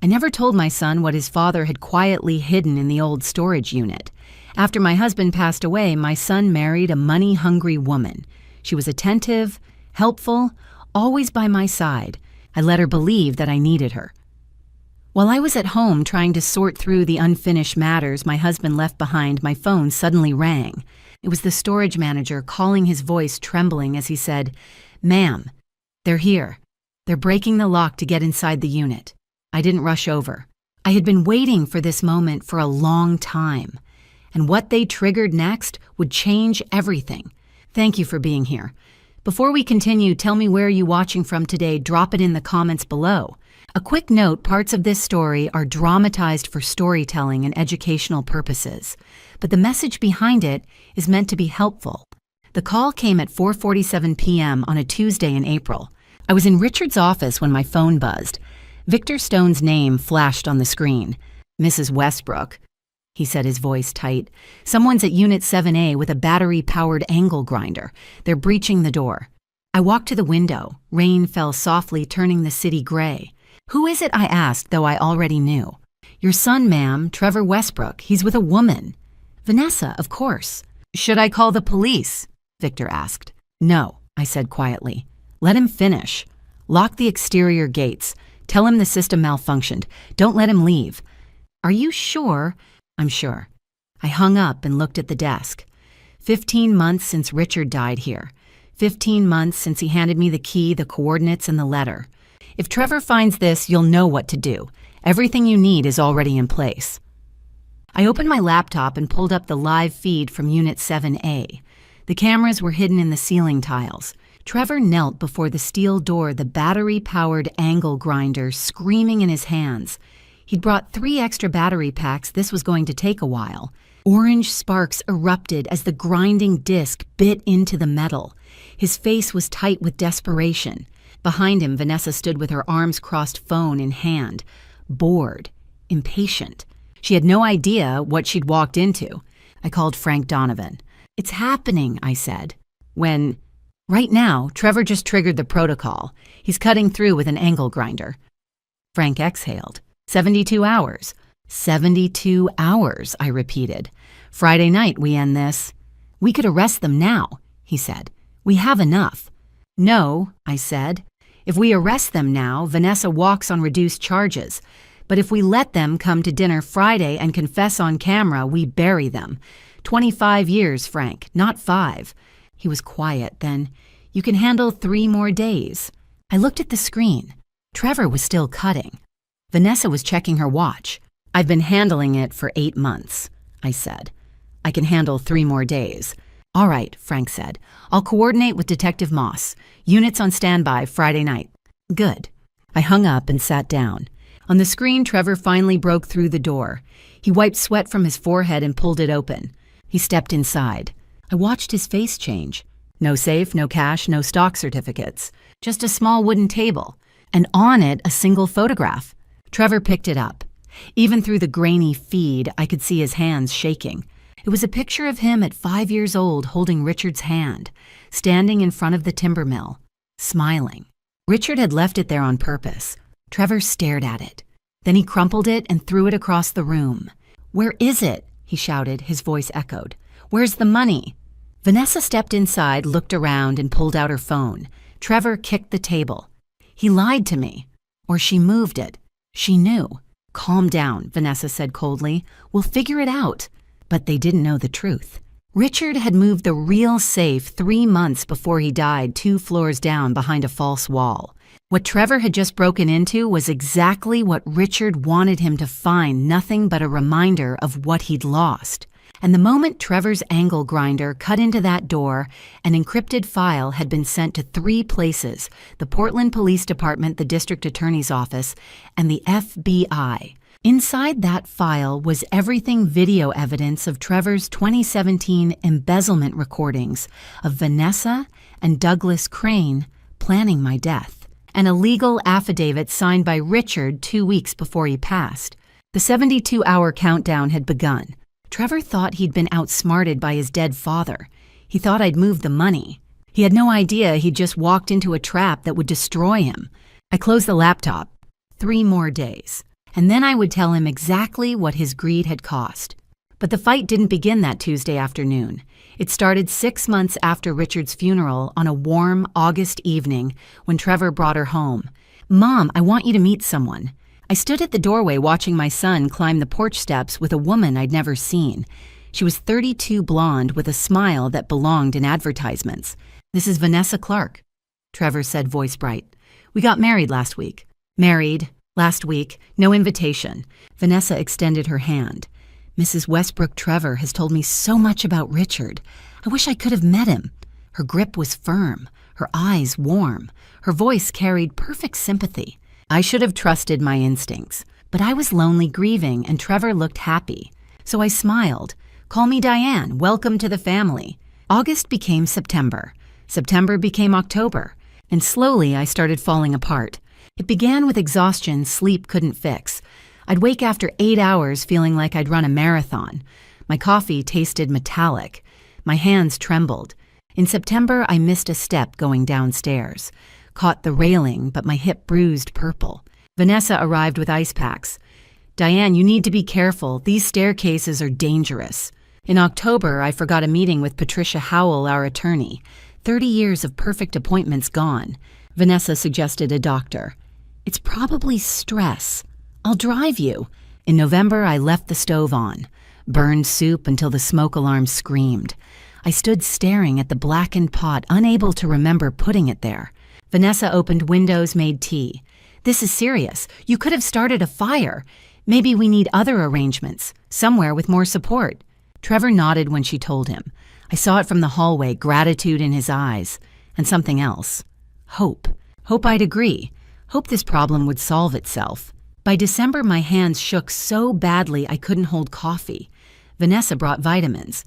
I never told my son what his father had quietly hidden in the old storage unit. After my husband passed away, my son married a money-hungry woman. She was attentive, helpful, always by my side. I let her believe that I needed her. While I was at home trying to sort through the unfinished matters my husband left behind, my phone suddenly rang. It was the storage manager calling, his voice trembling as he said, "Ma'am, they're here. They're breaking the lock to get inside the unit." I didn't rush over. I had been waiting for this moment for a long time, and what they triggered next would change everything. Thank you for being here. Before we continue, tell me where you're watching from today. Drop it in the comments below. A quick note, parts of this story are dramatized for storytelling and educational purposes, but the message behind it is meant to be helpful. The call came at 4:47 p.m. on a Tuesday in April. I was in Richard's office when my phone buzzed. Victor Stone's name flashed on the screen. "Mrs. Westbrook," he said, his voice tight. "Someone's at Unit 7A with a battery-powered angle grinder. They're breaching the door." I walked to the window. Rain fell softly, turning the city gray. "Who is it?" I asked, though I already knew. "Your son, ma'am, Trevor Westbrook. He's with a woman." "Vanessa, of course." "Should I call the police?" Victor asked. "No," I said quietly. "Let him finish. Lock the exterior gates. Tell him the system malfunctioned. Don't let him leave." "Are you sure?" "I'm sure." I hung up and looked at the desk. 15 months since Richard died here. 15 months since he handed me the key, the coordinates, and the letter. If Trevor finds this, you'll know what to do. Everything you need is already in place. I opened my laptop and pulled up the live feed from Unit 7A. The cameras were hidden in the ceiling tiles. Trevor knelt before the steel door, the battery-powered angle grinder screaming in his hands. He'd brought 3 extra battery packs. This was going to take a while. Orange sparks erupted as the grinding disc bit into the metal. His face was tight with desperation. Behind him, Vanessa stood with her arms crossed, phone in hand, bored, impatient. She had no idea what she'd walked into. I called Frank Donovan. "It's happening," I said. "When?" "Right now. Trevor just triggered the protocol. He's cutting through with an angle grinder." Frank exhaled. 72 hours. 72 hours, I repeated. "Friday night we end this." "We could arrest them now," he said. "We have enough." "No," I said. "If we arrest them now, Vanessa walks on reduced charges. But if we let them come to dinner Friday and confess on camera, we bury them. 25 years, Frank, not 5. He was quiet. Then, "You can handle 3 more days." I looked at the screen. Trevor was still cutting. Vanessa was checking her watch. "I've been handling it for 8 months, I said. "I can handle 3 more days." "All right," Frank said. "I'll coordinate with Detective Moss. Units on standby Friday night." "Good." I hung up and sat down. On the screen, Trevor finally broke through the door. He wiped sweat from his forehead and pulled it open. He stepped inside. I watched his face change. No safe, no cash, no stock certificates. Just a small wooden table. And on it, a single photograph. Trevor picked it up. Even through the grainy feed, I could see his hands shaking. It was a picture of him at 5 years old holding Richard's hand, standing in front of the timber mill, smiling. Richard had left it there on purpose. Trevor stared at it. Then he crumpled it and threw it across the room. "Where is it?" he shouted, his voice echoed. "Where's the money?" Vanessa stepped inside, looked around, and pulled out her phone. Trevor kicked the table. He lied to me. Or she moved it. She knew. "Calm down," Vanessa said coldly. "We'll figure it out." But they didn't know the truth. Richard had moved the real safe 3 months before he died, 2 floors down behind a false wall. What Trevor had just broken into was exactly what Richard wanted him to find, nothing but a reminder of what he'd lost. And the moment Trevor's angle grinder cut into that door, an encrypted file had been sent to 3 places: the Portland Police Department, the District Attorney's Office, and the FBI. Inside that file was everything video evidence of Trevor's 2017 embezzlement recordings of Vanessa and Douglas Crane planning my death, and a legal affidavit signed by Richard 2 weeks before he passed. The 72-hour countdown had begun. Trevor thought he'd been outsmarted by his dead father. He thought I'd moved the money. He had no idea he'd just walked into a trap that would destroy him. I closed the laptop. 3 more days. and then I would tell him exactly what his greed had cost. But the fight didn't begin that Tuesday afternoon. It started 6 months after Richard's funeral on a warm August evening when Trevor brought her home. "Mom, I want you to meet someone." I stood at the doorway watching my son climb the porch steps with a woman I'd never seen. She was 32, blonde, with a smile that belonged in advertisements. "This is Vanessa Clark," Trevor said, voice bright. "We got married last week." "Married, last week, no invitation." Vanessa extended her hand. "Mrs. Westbrook Trevor has told me so much about Richard. I wish I could have met him." Her grip was firm, her eyes warm, her voice carried perfect sympathy. I should have trusted my instincts, but I was lonely grieving and Trevor looked happy. So I smiled. "Call me Diane, welcome to the family." August became September. September became October. And slowly I started falling apart. It began with exhaustion sleep couldn't fix. I'd wake after 8 hours feeling like I'd run a marathon. My coffee tasted metallic. My hands trembled. In September, I missed a step going downstairs. Caught the railing, but my hip bruised purple. Vanessa arrived with ice packs. "Diane, you need to be careful. These staircases are dangerous." In October, I forgot a meeting with Patricia Howell, our attorney. 30 years of perfect appointments gone. Vanessa suggested a doctor. "It's probably stress. I'll drive you." In November, I left the stove on. Burned soup until the smoke alarm screamed. I stood staring at the blackened pot, unable to remember putting it there. Vanessa opened windows, made tea. "This is serious. You could have started a fire. Maybe we need other arrangements, somewhere with more support." Trevor nodded when she told him. I saw it from the hallway, gratitude in his eyes, and something else. Hope. Hope I'd agree. Hope this problem would solve itself. By December, my hands shook so badly I couldn't hold coffee. Vanessa brought vitamins.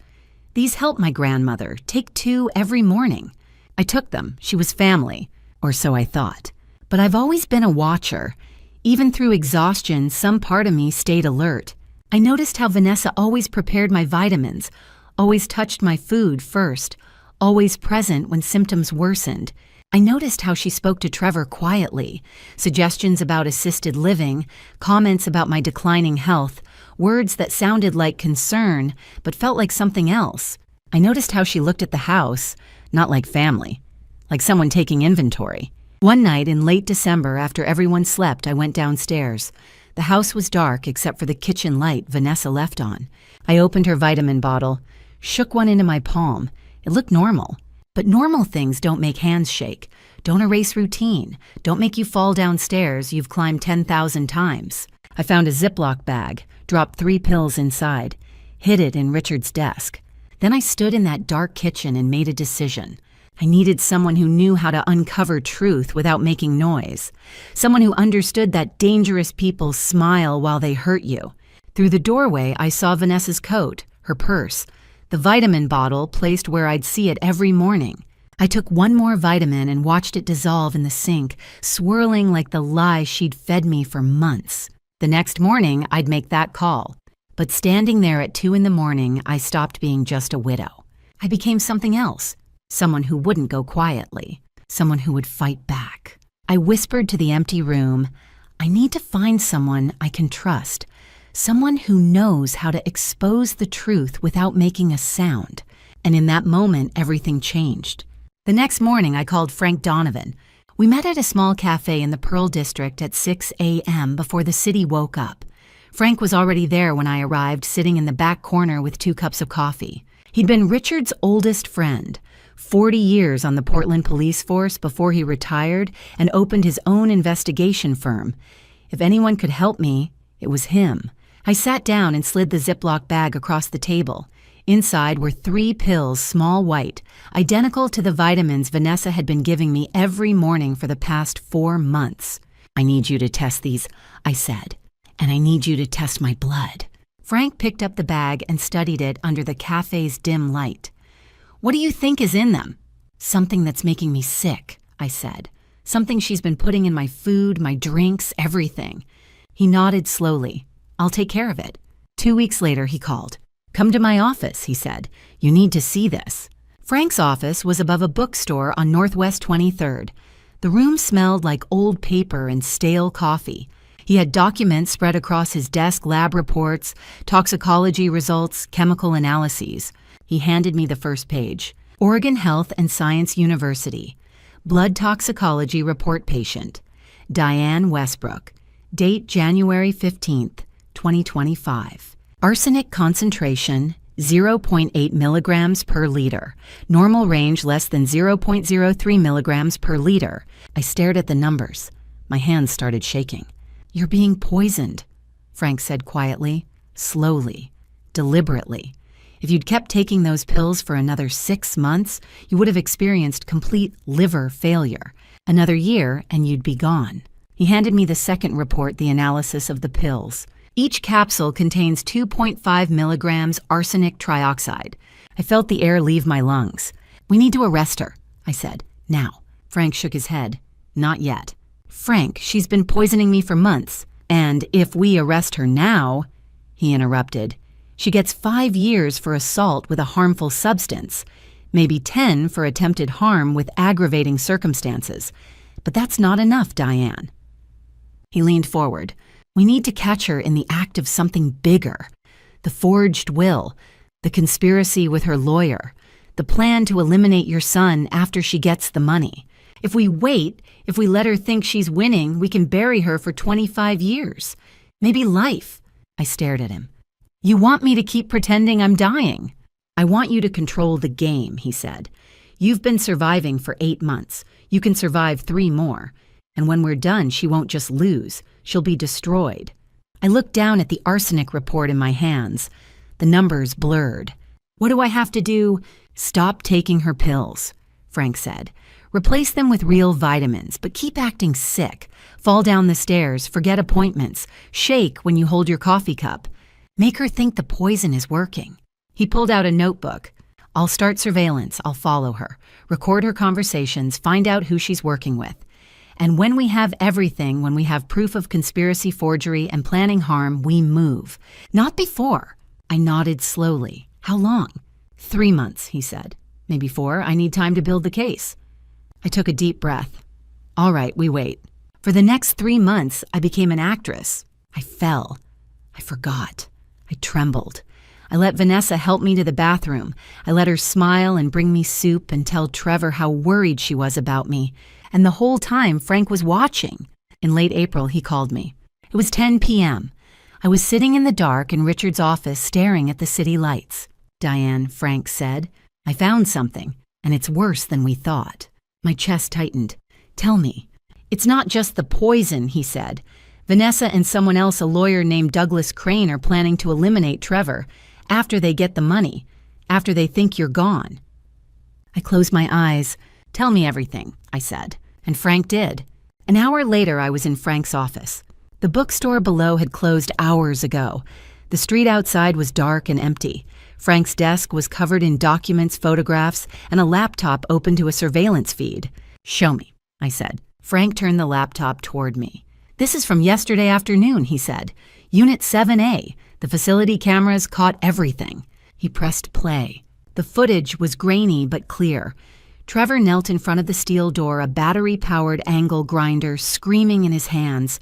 "These help my grandmother. Take 2 every morning." I took them. She was family, or so I thought. But I've always been a watcher. Even through exhaustion, some part of me stayed alert. I noticed how Vanessa always prepared my vitamins, always touched my food first, always present when symptoms worsened. I noticed how she spoke to Trevor quietly, suggestions about assisted living, comments about my declining health, words that sounded like concern but felt like something else. I noticed how she looked at the house, not like family, like someone taking inventory. One night in late December, after everyone slept, I went downstairs. The house was dark except for the kitchen light Vanessa left on. I opened her vitamin bottle, shook one into my palm. It looked normal. But normal things don't make hands shake, don't erase routine, don't make you fall downstairs you've climbed 10,000 times. I found a Ziploc bag, dropped 3 pills inside, hid it in Richard's desk. Then I stood in that dark kitchen and made a decision. I needed someone who knew how to uncover truth without making noise. Someone who understood that dangerous people smile while they hurt you. Through the doorway, I saw Vanessa's coat, her purse, the vitamin bottle placed where I'd see it every morning. I took one more vitamin and watched it dissolve in the sink, swirling like the lie she'd fed me for months. The next morning, I'd make that call. But standing there at 2 a.m, I stopped being just a widow. I became something else. Someone who wouldn't go quietly. Someone who would fight back. I whispered to the empty room, "I need to find someone I can trust. Someone who knows how to expose the truth without making a sound." And in that moment, everything changed. The next morning, I called Frank Donovan. We met at a small cafe in the Pearl District at 6 a.m. before the city woke up. Frank was already there when I arrived, sitting in the back corner with 2 cups of coffee. He'd been Richard's oldest friend. 40 years on the Portland police force before he retired and opened his own investigation firm. If anyone could help me, it was him. I sat down and slid the Ziploc bag across the table. Inside were 3 pills, small white, identical to the vitamins Vanessa had been giving me every morning for the past 4 months. "I need you to test these," I said, "and I need you to test my blood." Frank picked up the bag and studied it under the cafe's dim light. "What do you think is in them?" "Something that's making me sick," I said. "Something she's been putting in my food, my drinks, everything." He nodded slowly. "I'll take care of it." 2 weeks later, he called. "Come to my office," he said. "You need to see this." Frank's office was above a bookstore on Northwest 23rd. The room smelled like old paper and stale coffee. He had documents spread across his desk, lab reports, toxicology results, chemical analyses. He handed me the first page. Oregon Health and Science University. Blood toxicology report patient. Diane Westbrook. Date January 15th, 2025. Arsenic concentration 0.8 milligrams per liter. Normal range less than 0.03 milligrams per liter. I stared at the numbers. My hands started shaking. "You're being poisoned," Frank said quietly, slowly, deliberately. "If you'd kept taking those pills for another 6 months, you would have experienced complete liver failure. Another year and you'd be gone." He handed me the second report, the analysis of the pills. Each capsule contains 2.5 milligrams arsenic trioxide. I felt the air leave my lungs. "We need to arrest her," I said. "Now." Frank shook his head. "Not yet." "Frank, she's been poisoning me for months. And if we arrest her now," he interrupted, "she gets 5 years for assault with a harmful substance, maybe 10 for attempted harm with aggravating circumstances. But that's not enough, Diane." He leaned forward. "We need to catch her in the act of something bigger. The forged will, the conspiracy with her lawyer, the plan to eliminate your son after she gets the money. If we wait, if we let her think she's winning, we can bury her for 25 years. Maybe life." I stared at him. "You want me to keep pretending I'm dying?" "I want you to control the game," he said. "You've been surviving for 8 months. You can survive 3 more. And when we're done, she won't just lose. She'll be destroyed." I looked down at the arsenic report in my hands. The numbers blurred. "What do I have to do?" "Stop taking her pills," Frank said. "Replace them with real vitamins, but keep acting sick. Fall down the stairs, forget appointments, shake when you hold your coffee cup. Make her think the poison is working." He pulled out a notebook. "I'll start surveillance. I'll follow her, record her conversations, find out who she's working with. And when we have everything, when we have proof of conspiracy, forgery, and planning harm, we move. Not before." I nodded slowly. "How long?" 3 months, he said. "Maybe 4. I need time to build the case." I took a deep breath. "All right, we wait." For the next 3 months, I became an actress. I fell. I forgot. I trembled. I let Vanessa help me to the bathroom. I let her smile and bring me soup and tell Trevor how worried she was about me. And the whole time, Frank was watching. In late April, he called me. It was 10 p.m. I was sitting in the dark in Richard's office staring at the city lights. "Diane," Frank said, "I found something, and it's worse than we thought." My chest tightened. "Tell me." "It's not just the poison," he said. "Vanessa and someone else, a lawyer named Douglas Crane, are planning to eliminate Trevor after they get the money, after they think you're gone." I closed my eyes. "Tell me everything," I said. And Frank did. An hour later, I was in Frank's office. The bookstore below had closed hours ago. The street outside was dark and empty. Frank's desk was covered in documents, photographs, and a laptop open to a surveillance feed. "Show me," I said. Frank turned the laptop toward me. "This is from yesterday afternoon," he said. "Unit 7A. The facility cameras caught everything." He pressed play. The footage was grainy but clear. Trevor knelt in front of the steel door, a battery-powered angle grinder screaming in his hands.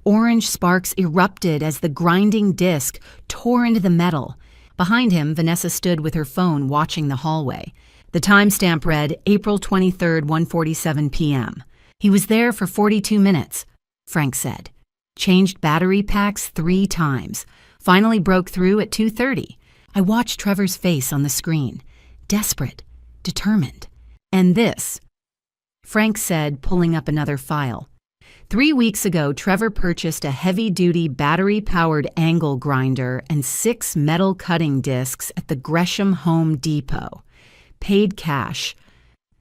Orange sparks erupted as the grinding disc tore into the metal. Behind him, Vanessa stood with her phone watching the hallway. The timestamp read April 23rd, 1:47 p.m. "He was there for 42 minutes, Frank said. "Changed battery packs 3 times. Finally broke through at 2:30. I watched Trevor's face on the screen. Desperate, determined. "And this," Frank said, pulling up another file. 3 weeks ago, Trevor purchased a heavy-duty battery-powered angle grinder and 6 metal cutting discs at the Gresham Home Depot. Paid cash.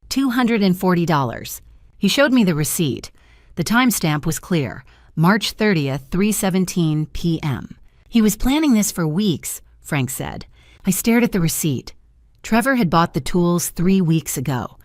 $240. He showed me the receipt. The timestamp was clear. March 30th, 3:17 p.m. "He was planning this for weeks," Frank said. I stared at the receipt. Trevor had bought the tools 3 weeks ago.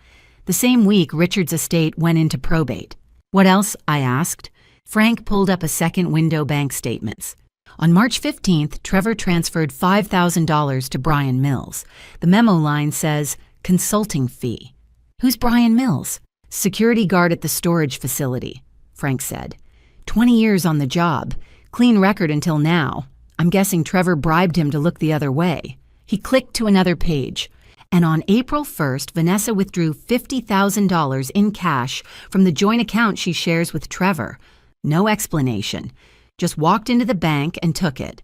The same week, Richard's estate went into probate. "What else?" I asked. Frank pulled up a second window bank statements. On March 15th, Trevor transferred $5,000 to Brian Mills. The memo line says, "Consulting fee." "Who's Brian Mills?" "Security guard at the storage facility," Frank said. 20 years on the job. Clean record until now. I'm guessing Trevor bribed him to look the other way. He clicked to another page. And on April 1st, Vanessa withdrew $50,000 in cash from the joint account she shares with Trevor. No explanation. Just walked into the bank and took it.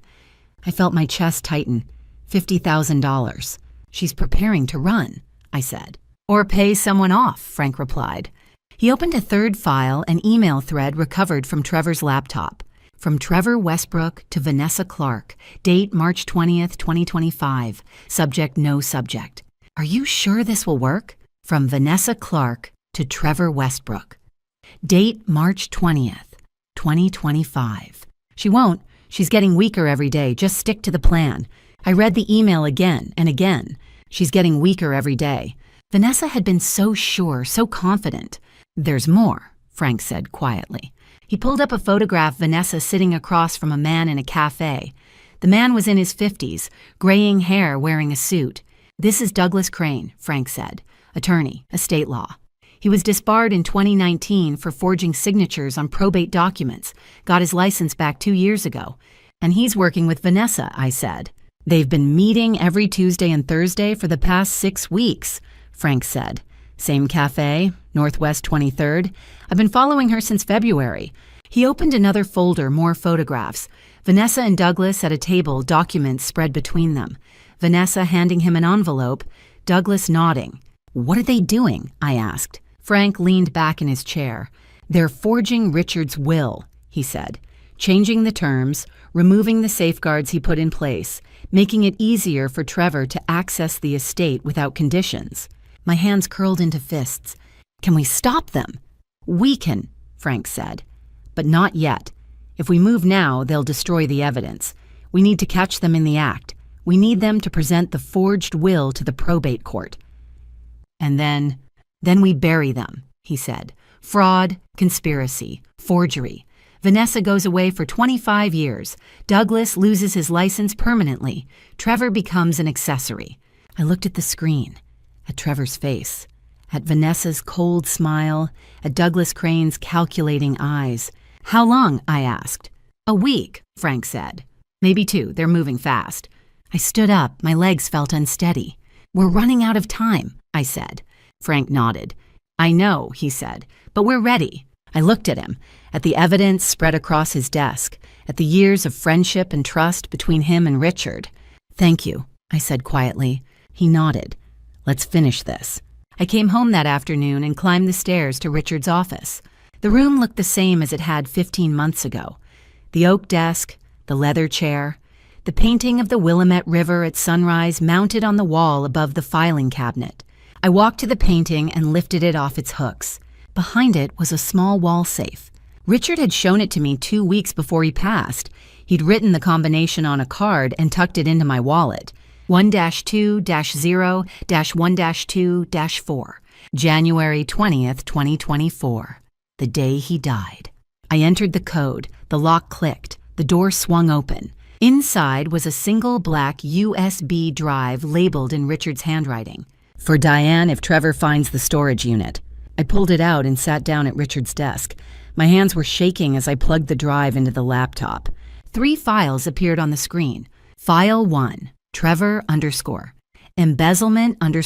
I felt my chest tighten. $50,000. She's preparing to run, I said. Or pay someone off, Frank replied. He opened a third file, an email thread recovered from Trevor's laptop. From Trevor Westbrook to Vanessa Clark. Date March 20th, 2025. Subject no subject. Are you sure this will work? From Vanessa Clark to Trevor Westbrook. Date March 20th, 2025. She won't. She's getting weaker every day. Just stick to the plan. I read the email again and again. She's getting weaker every day. Vanessa had been so sure, so confident. There's more, Frank said quietly. He pulled up a photograph of Vanessa sitting across from a man in a cafe. The man was in his 50s, graying hair, wearing a suit. This is Douglas Crane, Frank said, attorney, estate law. He was disbarred in 2019 for forging signatures on probate documents, got his license back 2 years ago. And he's working with Vanessa, I said. They've been meeting every Tuesday and Thursday for the past 6 weeks, Frank said. Same cafe, Northwest 23rd. I've been following her since February. He opened another folder, more photographs. Vanessa and Douglas at a table, documents spread between them. Vanessa handing him an envelope, Douglas nodding. What are they doing? I asked. Frank leaned back in his chair. They're forging Richard's will, he said. Changing the terms, removing the safeguards he put in place, making it easier for Trevor to access the estate without conditions. My hands curled into fists. Can we stop them? We can, Frank said. But not yet. If we move now, they'll destroy the evidence. We need to catch them in the act. We need them to present the forged will to the probate court. And then we bury them, he said. Fraud, conspiracy, forgery. Vanessa goes away for 25 years. Douglas loses his license permanently. Trevor becomes an accessory. I looked at the screen. At Trevor's face, at Vanessa's cold smile, at Douglas Crane's calculating eyes. How long? I asked. A week, Frank said. Maybe 2, they're moving fast. I stood up, my legs felt unsteady. We're running out of time, I said. Frank nodded. I know, he said, but we're ready. I looked at him, at the evidence spread across his desk, at the years of friendship and trust between him and Richard. Thank you, I said quietly. He nodded. Let's finish this. I came home that afternoon and climbed the stairs to Richard's office. The room looked the same as it had 15 months ago. The oak desk, the leather chair, the painting of the Willamette River at sunrise mounted on the wall above the filing cabinet. I walked to the painting and lifted it off its hooks. Behind it was a small wall safe. Richard had shown it to me 2 weeks before he passed. He'd written the combination on a card and tucked it into my wallet. 1-2-0-1-2-4, January 20th, 2024, the day he died. I entered the code, the lock clicked, the door swung open. Inside was a single black USB drive labeled in Richard's handwriting. For Diane if Trevor finds the storage unit. I pulled it out and sat down at Richard's desk. My hands were shaking as I plugged the drive into the laptop. 3 files appeared on the screen. File 1. Trevor _ embezzlement _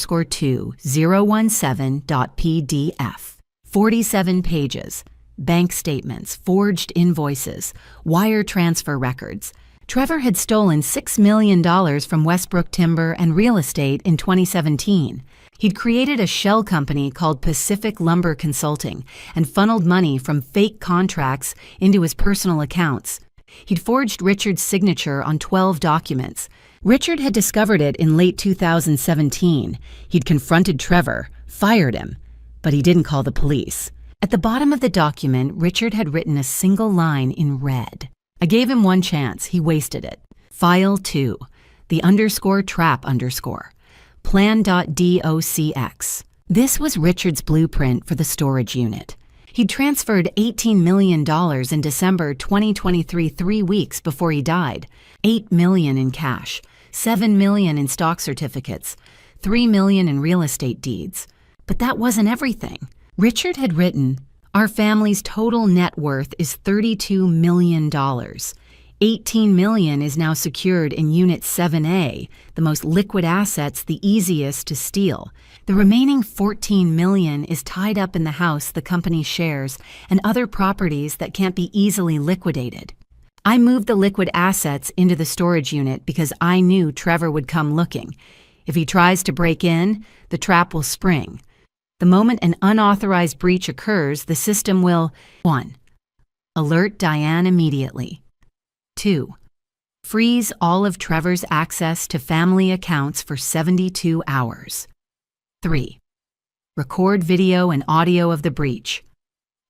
2017.pdf. 47 pages. Bank statements, forged invoices, wire transfer records. Trevor had stolen $6 million from Westbrook Timber and Real Estate in 2017. He'd created a shell company called Pacific Lumber Consulting and funneled money from fake contracts into his personal accounts. He'd forged Richard's signature on 12 documents. Richard had discovered it in late 2017. He'd confronted Trevor, fired him, but he didn't call the police. At the bottom of the document, Richard had written a single line in red. I gave him one chance. He wasted it. File 2, the _trap _ plan.docx. This was Richard's blueprint for the storage unit. He'd transferred $18 million in December 2023, 3 weeks before he died. $8 million in cash, $7 million in stock certificates, $3 million in real estate deeds. But that wasn't everything. Richard had written, Our family's total net worth is $32 million. $18 million is now secured in Unit 7A, the most liquid assets, the easiest to steal. The remaining $14 million is tied up in the house the company shares and other properties that can't be easily liquidated. I moved the liquid assets into the storage unit because I knew Trevor would come looking. If he tries to break in, the trap will spring. The moment an unauthorized breach occurs, the system will 1. Alert Diane immediately. 2. Freeze all of Trevor's access to family accounts for 72 hours. 3. Record video and audio of the breach.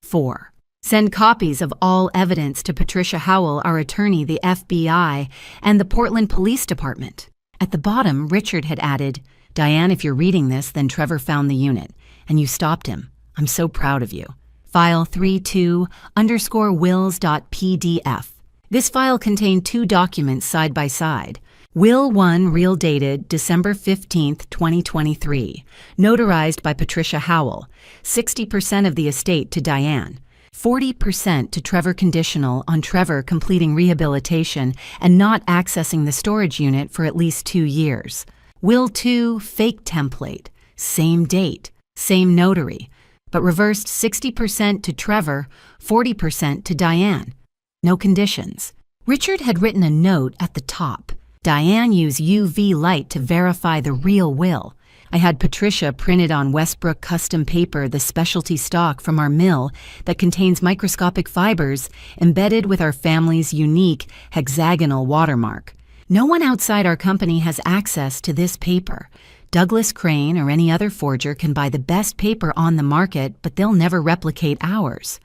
4. Send copies of all evidence to Patricia Howell, our attorney, the FBI, and the Portland Police Department. At the bottom, Richard had added, Diane, if you're reading this, then Trevor found the unit, and you stopped him. I'm so proud of you. File 32_wills.pdf. This file contained 2 documents side by side. Will 1, real dated December 15, 2023, notarized by Patricia Howell, 60% of the estate to Diane, 40% to Trevor conditional on Trevor completing rehabilitation and not accessing the storage unit for at least 2 years. Will 2, fake template, same date, same notary, but reversed 60% to Trevor, 40% to Diane. No conditions. Richard had written a note at the top. Diane used UV light to verify the real will. I had Patricia printed on Westbrook custom paper the specialty stock from our mill that contains microscopic fibers embedded with our family's unique hexagonal watermark. No one outside our company has access to this paper. Douglas Crane or any other forger can buy the best paper on the market, but they'll never replicate ours.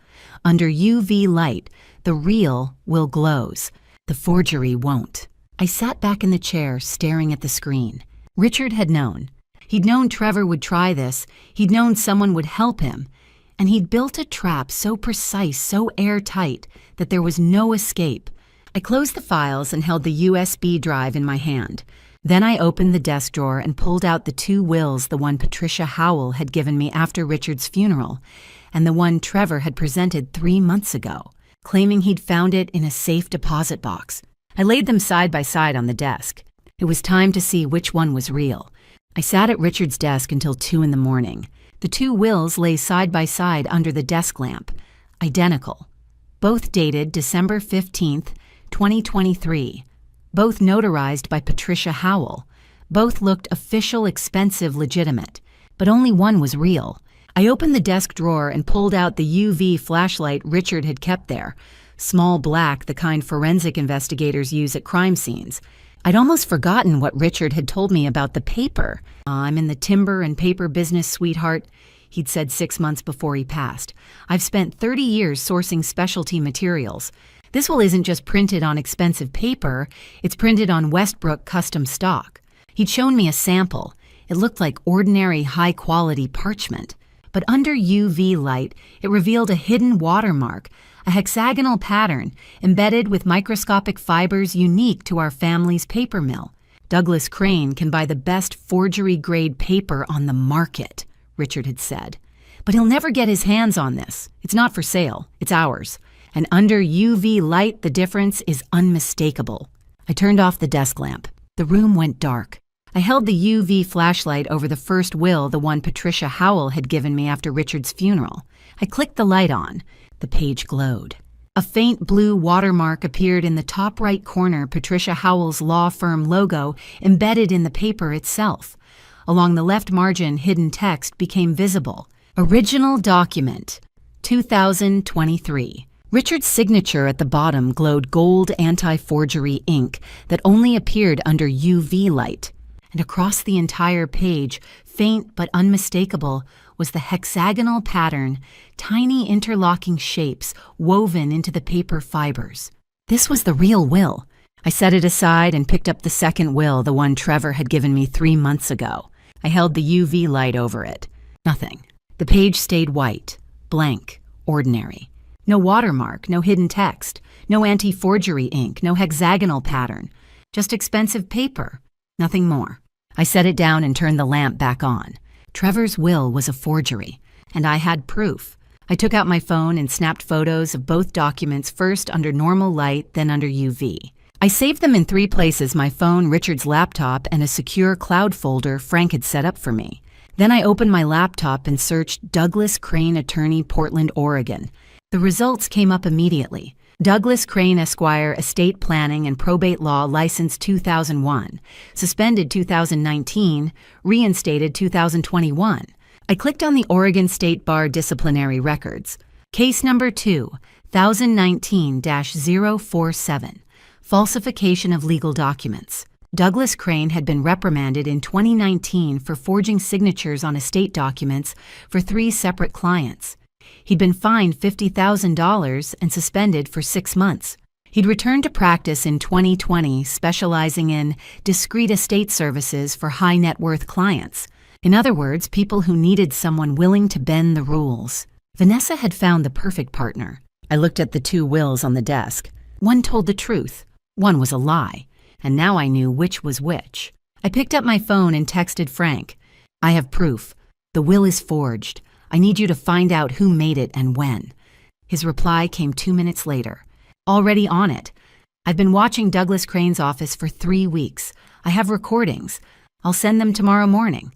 Under UV light, the real will glows. The forgery won't. I sat back in the chair, staring at the screen. Richard had known. He'd known Trevor would try this. He'd known someone would help him. And he'd built a trap so precise, so airtight, that there was no escape. I closed the files and held the USB drive in my hand. Then I opened the desk drawer and pulled out the 2 wills, the one Patricia Howell had given me after Richard's funeral, and the one Trevor had presented 3 months ago, claiming he'd found it in a safe deposit box. I laid them side by side on the desk. It was time to see which one was real. I sat at Richard's desk until 2 in the morning. The 2 wills lay side by side under the desk lamp, identical. Both dated December 15th, 2023. Both notarized by Patricia Howell. Both looked official, expensive, legitimate. But only one was real. I opened the desk drawer and pulled out the UV flashlight Richard had kept there. Small black, the kind forensic investigators use at crime scenes. I'd almost forgotten what Richard had told me about the paper. I'm in the timber and paper business, sweetheart, he'd said 6 months before he passed. I've spent 30 years sourcing specialty materials. This will isn't just printed on expensive paper, it's printed on Westbrook custom stock. He'd shown me a sample. It looked like ordinary high-quality parchment. But under UV light, it revealed a hidden watermark, a hexagonal pattern embedded with microscopic fibers unique to our family's paper mill. Douglas Crane can buy the best forgery-grade paper on the market, Richard had said. But he'll never get his hands on this. It's not for sale. It's ours. And under UV light, the difference is unmistakable. I turned off the desk lamp. The room went dark. I held the UV flashlight over the first will, the one Patricia Howell had given me after Richard's funeral. I clicked the light on. The page glowed. A faint blue watermark appeared in the top right corner, Patricia Howell's law firm logo embedded in the paper itself. Along the left margin, hidden text became visible. Original document, 2023. Richard's signature at the bottom glowed gold anti-forgery ink that only appeared under UV light. And across the entire page, faint but unmistakable, was the hexagonal pattern, tiny interlocking shapes woven into the paper fibers. This was the real will. I set it aside and picked up the second will, the one Trevor had given me 3 months ago. I held the UV light over it. Nothing. The page stayed white, blank, ordinary. No watermark, no hidden text, no anti-forgery ink, no hexagonal pattern. Just expensive paper. Nothing more. I set it down and turned the lamp back on. Trevor's will was a forgery, and I had proof. I took out my phone and snapped photos of both documents, first under normal light, then under UV. I saved them in 3 places: my phone, Richard's laptop, and a secure cloud folder Frank had set up for me. Then I opened my laptop and searched Douglas Crane Attorney, Portland, Oregon. The results came up immediately. Douglas Crane Esquire, Estate Planning and Probate Law, licensed 2001, suspended 2019, reinstated 2021. I clicked on the Oregon State Bar disciplinary records. Case number 2019-047, falsification of legal documents. Douglas Crane had been reprimanded in 2019 for forging signatures on estate documents for 3 separate clients. He'd been fined $50,000 and suspended for 6 months. He'd returned to practice in 2020, specializing in discrete estate services for high-net-worth clients. In other words, people who needed someone willing to bend the rules. Vanessa had found the perfect partner. I looked at the 2 wills on the desk. One told the truth. One was a lie. And now I knew which was which. I picked up my phone and texted Frank. "I have proof. The will is forged. I need you to find out who made it and when." His reply came 2 minutes later. "Already on it. I've been watching Douglas Crane's office for 3 weeks. I have recordings. I'll send them tomorrow morning."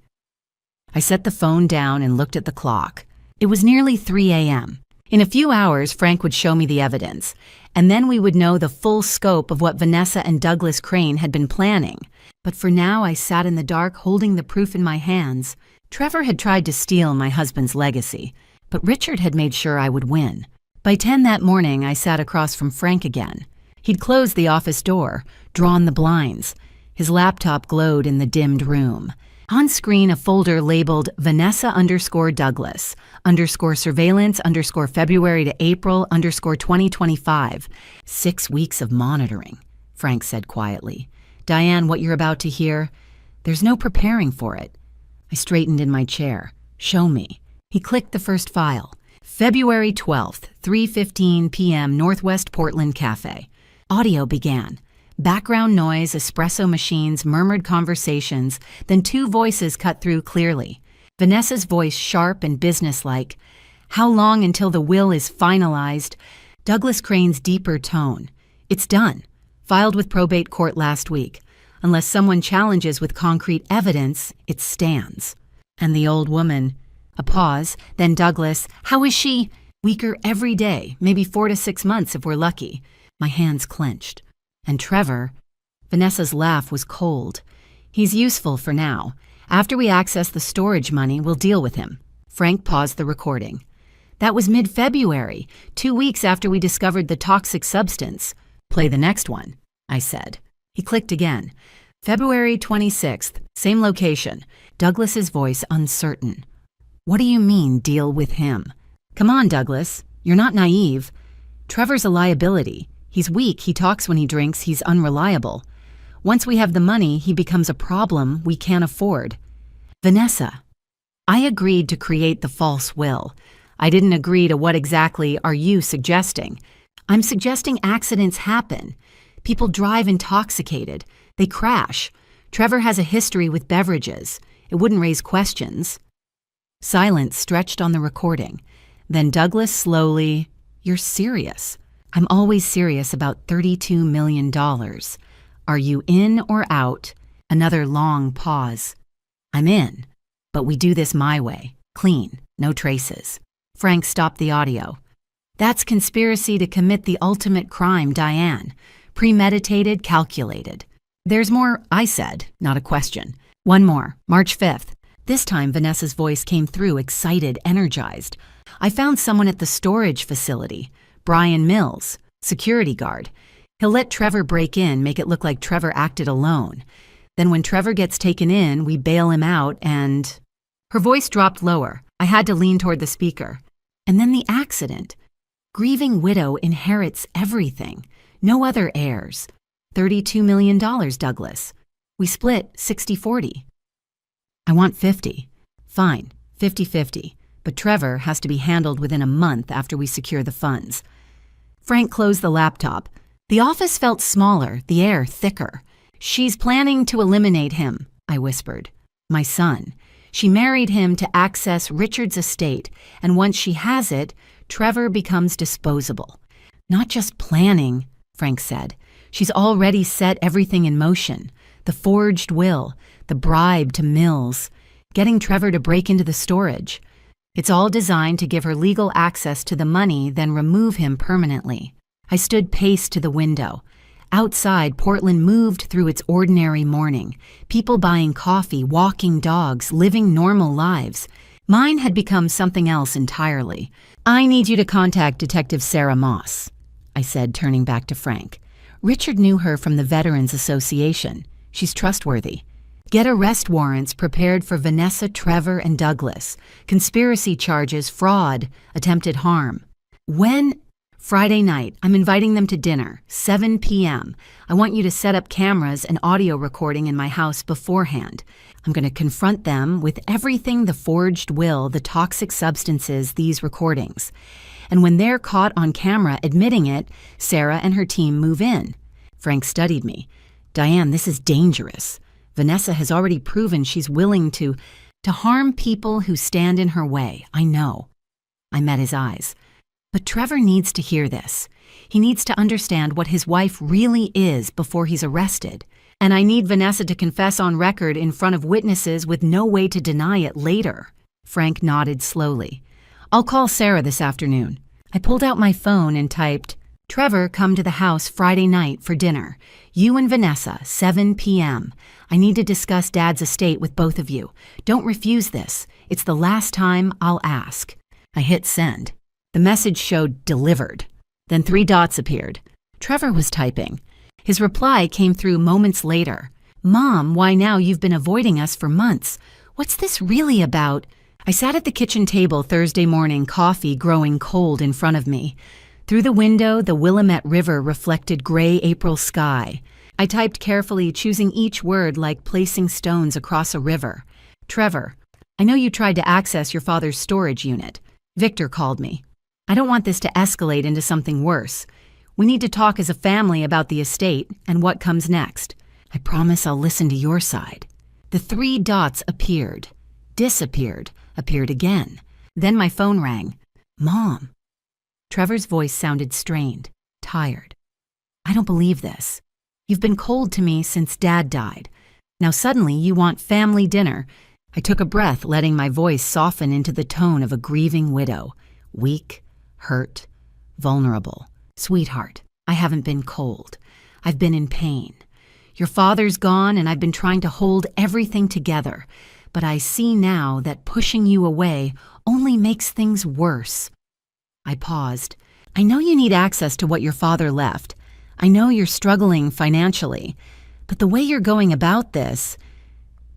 I set the phone down and looked at the clock. It was nearly 3 a.m. In a few hours, Frank would show me the evidence, and then we would know the full scope of what Vanessa and Douglas Crane had been planning. But for now, I sat in the dark holding the proof in my hands. Trevor had tried to steal my husband's legacy, but Richard had made sure I would win. By 10 that morning, I sat across from Frank again. He'd closed the office door, drawn the blinds. His laptop glowed in the dimmed room. On screen, a folder labeled Vanessa_Douglas _surveillance_February to April _2025. 6 weeks of monitoring, Frank said quietly. "Diane, what you're about to hear, there's no preparing for it." I straightened in my chair. "Show me." He clicked the first file. February 12th, 3:15 p.m., Northwest Portland Cafe. Audio began. Background noise, espresso machines, murmured conversations, then 2 voices cut through clearly. Vanessa's voice, sharp and businesslike. "How long until the will is finalized?" Douglas Crane's deeper tone. "It's done. Filed with probate court last week. Unless someone challenges with concrete evidence, it stands." And the old woman. A pause, then Douglas. "How is she?" "Weaker every day, maybe 4 to 6 months if we're lucky." My hands clenched. "And Trevor?" Vanessa's laugh was cold. "He's useful for now. After we access the storage money, we'll deal with him." Frank paused the recording. "That was mid-February, 2 weeks after we discovered the toxic substance." "Play the next one," I said. He clicked again. February 26th, same location. Douglas's voice uncertain. "What do you mean, deal with him?" "Come on, Douglas. You're not naive. Trevor's a liability. He's weak, he talks when he drinks, he's unreliable. Once we have the money, he becomes a problem we can't afford." "Vanessa, I agreed to create the false will. I didn't agree to what exactly are you suggesting." "I'm suggesting accidents happen. People drive intoxicated. They crash. Trevor has a history with beverages. It wouldn't raise questions." Silence stretched on the recording. Then Douglas slowly, "You're serious?" "I'm always serious about $32 million. Are you in or out?" Another long pause. "I'm in, but we do this my way. Clean, no traces." Frank stopped the audio. "That's conspiracy to commit the ultimate crime, Diane. Premeditated, calculated." "There's more," I said, not a question. "One more, March 5th. This time Vanessa's voice came through, excited, energized. "I found someone at the storage facility. Brian Mills, security guard. He'll let Trevor break in, make it look like Trevor acted alone. Then when Trevor gets taken in, we bail him out and—" Her voice dropped lower. I had to lean toward the speaker. "And then the accident. Grieving widow inherits everything. No other heirs. $32 million, Douglas. We split 60-40. "I want 50. "Fine, 50-50. But Trevor has to be handled within a month after we secure the funds." Frank closed the laptop. The office felt smaller, the air thicker. "She's planning to eliminate him," I whispered. "My son. She married him to access Richard's estate, and once she has it, Trevor becomes disposable. Not just planning, Frank said. She's already set everything in motion. The forged will, the bribe to Mills, getting Trevor to break into the storage. It's all designed to give her legal access to the money, then remove him permanently. I stood paced to the window. Outside, Portland moved through its ordinary morning. People buying coffee, walking dogs, living normal lives. Mine had become something else entirely. "I need you to contact Detective Sarah Moss," I said, turning back to Frank. "Richard knew her from the Veterans Association. She's trustworthy. Get arrest warrants prepared for Vanessa, Trevor, and Douglas. Conspiracy charges, fraud, attempted harm. When? Friday night. I'm inviting them to dinner, 7 p.m. I want you to set up cameras and audio recording in my house beforehand. I'm going to confront them with everything: the forged will, the toxic substances, these recordings. And when they're caught on camera admitting it, Sarah and her team move in." Frank studied me. "Diane, this is dangerous. Vanessa has already proven she's willing to harm people who stand in her way. I know." I met his eyes. "But Trevor needs to hear this. He needs to understand what his wife really is before he's arrested. And I need Vanessa to confess on record in front of witnesses with no way to deny it later." Frank nodded slowly. "I'll call Sarah this afternoon." I pulled out my phone and typed, "Trevor, come to the house Friday night for dinner. You and Vanessa, 7 p.m. I need to discuss Dad's estate with both of you. Don't refuse this. It's the last time I'll ask." I hit send. The message showed delivered. Then 3 dots appeared. Trevor was typing. His reply came through moments later. "Mom, why now? You've been avoiding us for months. What's this really about?" I sat at the kitchen table Thursday morning, coffee growing cold in front of me. Through the window, the Willamette River reflected gray April sky. I typed carefully, choosing each word like placing stones across a river. "Trevor, I know you tried to access your father's storage unit. Victor called me. I don't want this to escalate into something worse. We need to talk as a family about the estate and what comes next. I promise I'll listen to your side." The 3 dots appeared, disappeared, appeared again. Then my phone rang. "Mom." Trevor's voice sounded strained, tired. "I don't believe this. You've been cold to me since Dad died. Now suddenly you want family dinner." I took a breath, letting my voice soften into the tone of a grieving widow. Weak, hurt, vulnerable. "Sweetheart, I haven't been cold. I've been in pain. Your father's gone and I've been trying to hold everything together. But I see now that pushing you away only makes things worse." I paused. "I know you need access to what your father left. I know you're struggling financially. But the way you're going about this,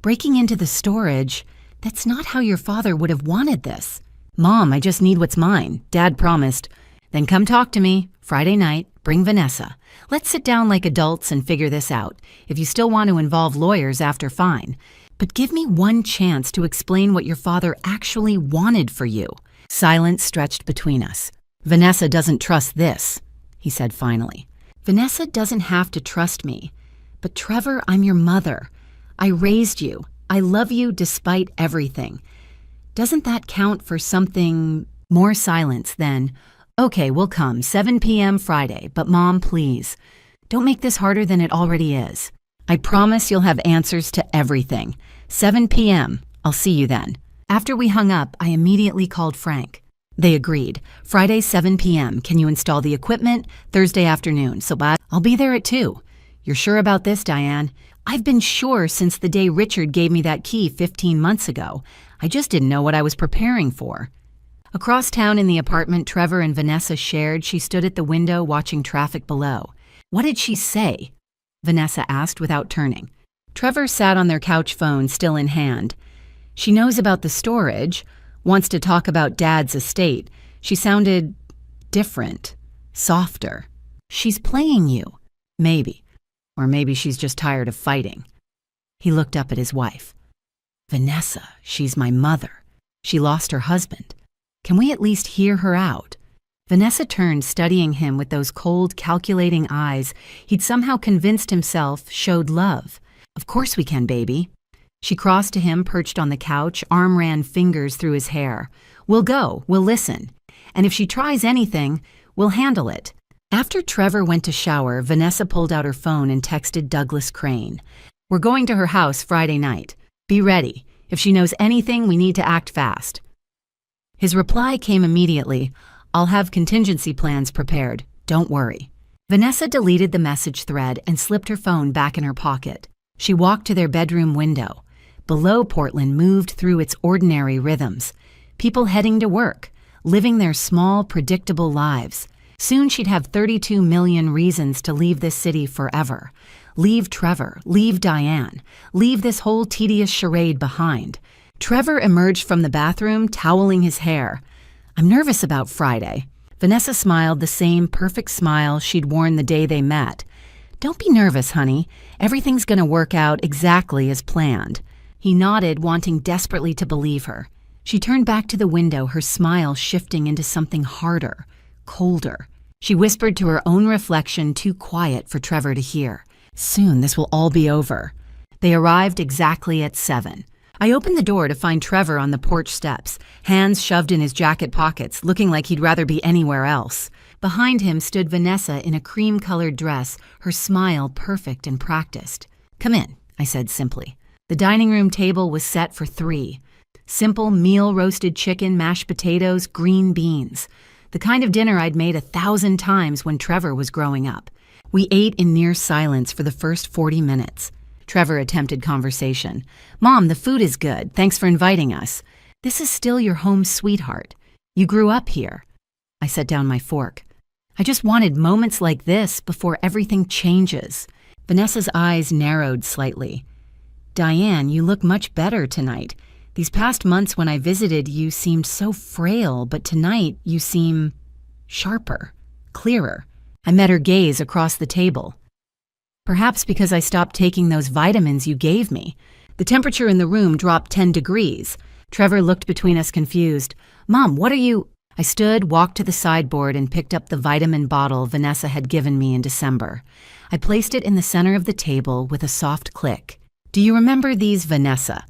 breaking into the storage, that's not how your father would have wanted this." "Mom, I just need what's mine. Dad promised." "Then come talk to me. Friday night, bring Vanessa. Let's sit down like adults and figure this out. If you still want to involve lawyers after, fine. But give me one chance to explain what your father actually wanted for you." Silence stretched between us. "Vanessa doesn't trust this," he said finally. "Vanessa doesn't have to trust me. But Trevor, I'm your mother. I raised you. I love you despite everything. Doesn't that count for something?" More silence, then, "Okay, we'll come, 7 p.m. Friday, but Mom, please, don't make this harder than it already is. I promise you'll have answers to everything. 7 p.m. I'll see you then." After we hung up, I immediately called Frank. They agreed. "Friday, 7 p.m. Can you install the equipment? Thursday afternoon. So bye. I'll be there at 2. "You're sure about this, Diane?" "I've been sure since the day Richard gave me that key 15 months ago. I just didn't know what I was preparing for." Across town in the apartment Trevor and Vanessa shared, she stood at the window watching traffic below. "What did she say?" Vanessa asked without turning. Trevor sat on their couch phone, still in hand. "She knows about the storage, wants to talk about Dad's estate. She sounded different, softer. She's playing you. Maybe. Or maybe she's just tired of fighting." He looked up at his wife. "Vanessa, she's my mother. She lost her husband. Can we at least hear her out?" Vanessa turned, studying him with those cold, calculating eyes he'd somehow convinced himself showed love. "Of course we can, baby." She crossed to him, perched on the couch, arm ran fingers through his hair. "We'll go, we'll listen. And if she tries anything, we'll handle it." After Trevor went to shower, Vanessa pulled out her phone and texted Douglas Crane. "We're going to her house Friday night. Be ready. If she knows anything, we need to act fast." His reply came immediately. "I'll have contingency plans prepared. Don't worry." Vanessa deleted the message thread and slipped her phone back in her pocket. She walked to their bedroom window. Below, Portland moved through its ordinary rhythms. People heading to work, living their small, predictable lives. Soon she'd have 32 million reasons to leave this city forever. Leave Trevor, leave Diane, leave this whole tedious charade behind. Trevor emerged from the bathroom, toweling his hair. "I'm nervous about Friday." Vanessa smiled the same perfect smile she'd worn the day they met. "Don't be nervous, honey. Everything's going to work out exactly as planned." He nodded, wanting desperately to believe her. She turned back to the window, her smile shifting into something harder, colder. She whispered to her own reflection, too quiet for Trevor to hear. "Soon this will all be over." They arrived exactly at 7. I opened the door to find Trevor on the porch steps, hands shoved in his jacket pockets, looking like he'd rather be anywhere else. Behind him stood Vanessa in a cream-colored dress, her smile perfect and practiced. "Come in," I said simply. The dining room table was set for 3. Simple meal roasted chicken, mashed potatoes, green beans. The kind of dinner I'd made 1,000 times when Trevor was growing up. We ate in near silence for the first 40 minutes. Trevor attempted conversation. "Mom, the food is good. Thanks for inviting us. This is still your home, sweetheart. You grew up here." I set down my fork. "I just wanted moments like this before everything changes." Vanessa's eyes narrowed slightly. "Diane, you look much better tonight. These past months when I visited, you seemed so frail, but tonight you seem sharper, clearer." I met her gaze across the table. "Perhaps because I stopped taking those vitamins you gave me." The temperature in the room dropped 10 degrees. Trevor looked between us confused. "Mom, what are you—" I stood, walked to the sideboard, and picked up the vitamin bottle Vanessa had given me in December. I placed it in the center of the table with a soft click. "Do you remember these, Vanessa?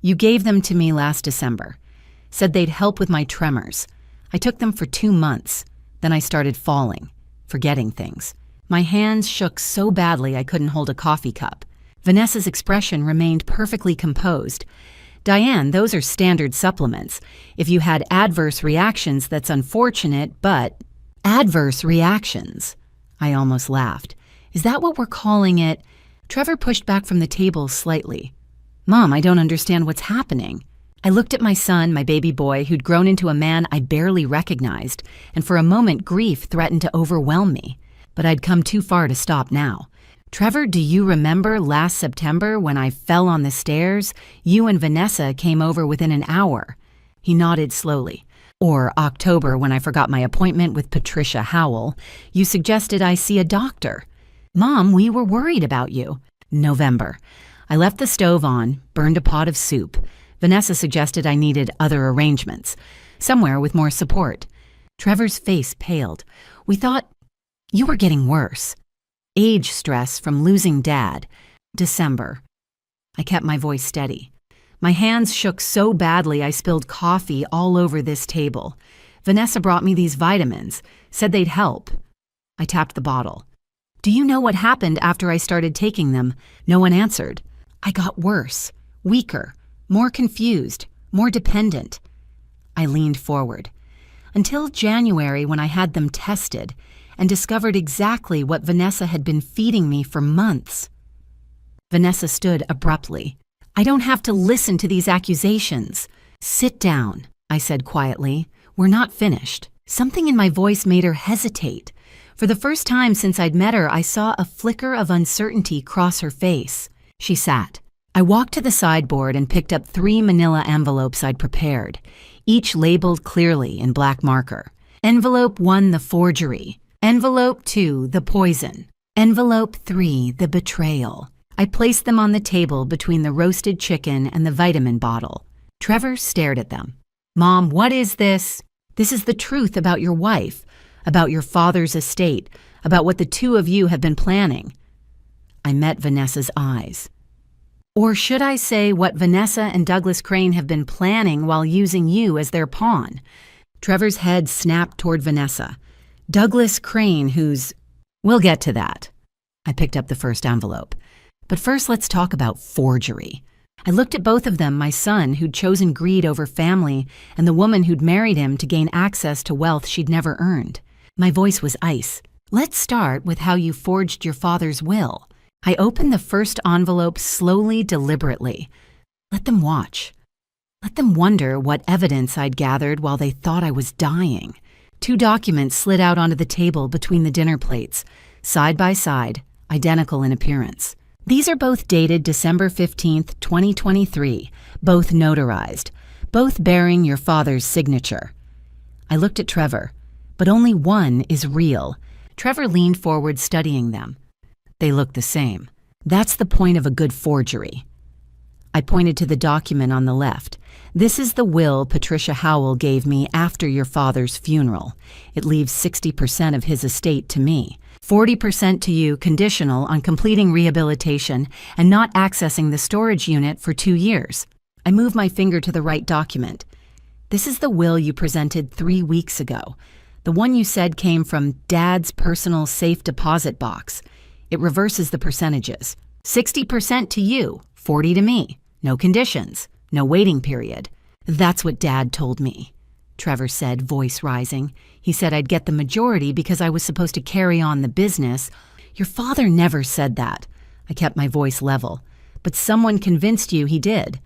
You gave them to me last December. Said they'd help with my tremors. I took them for 2 months. Then I started falling, forgetting things. My hands shook so badly I couldn't hold a coffee cup." Vanessa's expression remained perfectly composed. "Diane, those are standard supplements. If you had adverse reactions, that's unfortunate, but—" "Adverse reactions?" I almost laughed. "Is that what we're calling it?" Trevor pushed back from the table slightly. "Mom, I don't understand what's happening." I looked at my son, my baby boy, who'd grown into a man I barely recognized, and for a moment grief threatened to overwhelm me. But I'd come too far to stop now. "Trevor, do you remember last September when I fell on the stairs? You and Vanessa came over within an hour." He nodded slowly. "Or October when I forgot my appointment with Patricia Howell. You suggested I see a doctor." "Mom, we were worried about you." "November. I left the stove on, burned a pot of soup. Vanessa suggested I needed other arrangements, somewhere with more support." Trevor's face paled. "We thought you were getting worse. Age stress from losing Dad. December." I kept my voice steady. My hands shook so badly I spilled coffee all over this table. "Vanessa brought me these vitamins, said they'd help." I tapped the bottle. "Do you know what happened after I started taking them?" No one answered. "I got worse, weaker, more confused, more dependent." I leaned forward. "Until January when I had them tested and discovered exactly what Vanessa had been feeding me for months." Vanessa stood abruptly. "I don't have to listen to these accusations." "Sit down," I said quietly. "We're not finished." Something in my voice made her hesitate. For the first time since I'd met her, I saw a flicker of uncertainty cross her face. She sat. I walked to the sideboard and picked up 3 manila envelopes I'd prepared, each labeled clearly in black marker. Envelope 1, the forgery. Envelope 2, the poison. Envelope 3, the betrayal. I placed them on the table between the roasted chicken and the vitamin bottle. Trevor stared at them. "Mom, what is this?" "This is the truth about your wife, about your father's estate, about what the 2 of you have been planning." I met Vanessa's eyes. Or should I say what Vanessa and Douglas Crane have been planning while using you as their pawn? Trevor's head snapped toward Vanessa. Douglas Crane, who's... We'll get to that. I picked up the first envelope. But first, let's talk about forgery. I looked at both of them, my son, who'd chosen greed over family, and the woman who'd married him to gain access to wealth she'd never earned. My voice was ice. Let's start with how you forged your father's will. I opened the first envelope slowly, deliberately. Let them watch. Let them wonder what evidence I'd gathered while they thought I was dying. 2 documents slid out onto the table between the dinner plates, side by side, identical in appearance. These are both dated December 15th, 2023, both notarized, both bearing your father's signature. I looked at Trevor, but only one is real. Trevor leaned forward, studying them. They look the same. That's the point of a good forgery. I pointed to the document on the left. This is the will Patricia Howell gave me after your father's funeral. It leaves 60% of his estate to me. 40% to you, conditional on completing rehabilitation and not accessing the storage unit for 2 years. I moved my finger to the right document. This is the will you presented 3 weeks ago. The one you said came from Dad's personal safe deposit box. It reverses the percentages. 60% to you, 40% to me. No conditions, no waiting period. That's what Dad told me. Trevor said, voice rising. He said I'd get the majority because I was supposed to carry on the business. Your father never said that. I kept my voice level. But someone convinced you he did.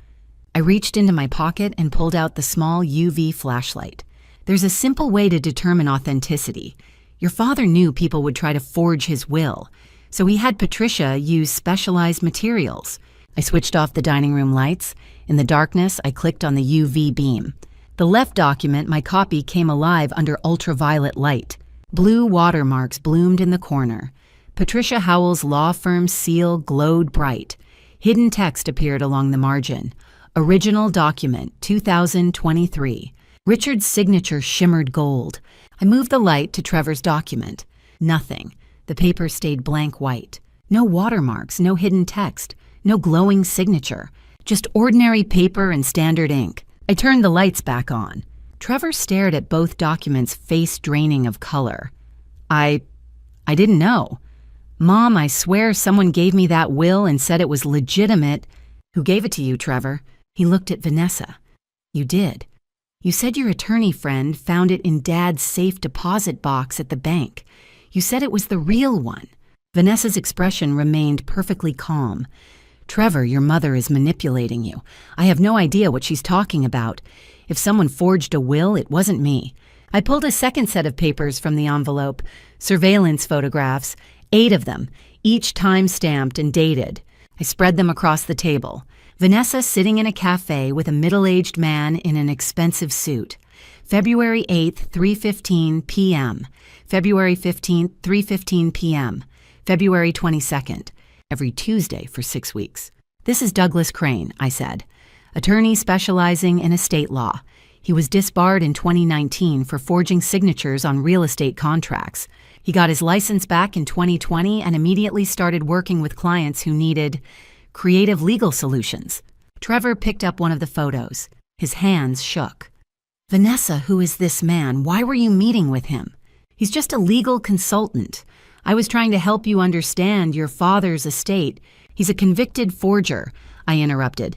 I reached into my pocket and pulled out the small UV flashlight. There's a simple way to determine authenticity. Your father knew people would try to forge his will, so he had Patricia use specialized materials. I switched off the dining room lights. In the darkness, I clicked on the UV beam. The left document, my copy, came alive under ultraviolet light. Blue watermarks bloomed in the corner. Patricia Howell's law firm's seal glowed bright. Hidden text appeared along the margin. Original document, 2023. Richard's signature shimmered gold. I moved the light to Trevor's document. Nothing. The paper stayed blank white. No watermarks, no hidden text, no glowing signature. Just ordinary paper and standard ink. I turned the lights back on. Trevor stared at both documents, face draining of color. I didn't know. Mom, I swear someone gave me that will and said it was legitimate. Who gave it to you, Trevor? He looked at Vanessa. You did. You said your attorney friend found it in Dad's safe deposit box at the bank. You said it was the real one. Vanessa's expression remained perfectly calm. Trevor, your mother is manipulating you. I have no idea what she's talking about. If someone forged a will, it wasn't me. I pulled a second set of papers from the envelope. Surveillance photographs, 8 of them, each time-stamped and dated. I spread them across the table. Vanessa sitting in a cafe with a middle-aged man in an expensive suit. February 8th, 3:15 p.m. February 15th, 3:15 p.m. February 22nd. Every Tuesday for 6 weeks. This is Douglas Crane, I said. Attorney specializing in estate law. He was disbarred in 2019 for forging signatures on real estate contracts. He got his license back in 2020 and immediately started working with clients who needed creative legal solutions. Trevor picked up one of the photos. His hands shook. Vanessa, who is this man? Why were you meeting with him? He's just a legal consultant. I was trying to help you understand your father's estate. He's a convicted forger, I interrupted.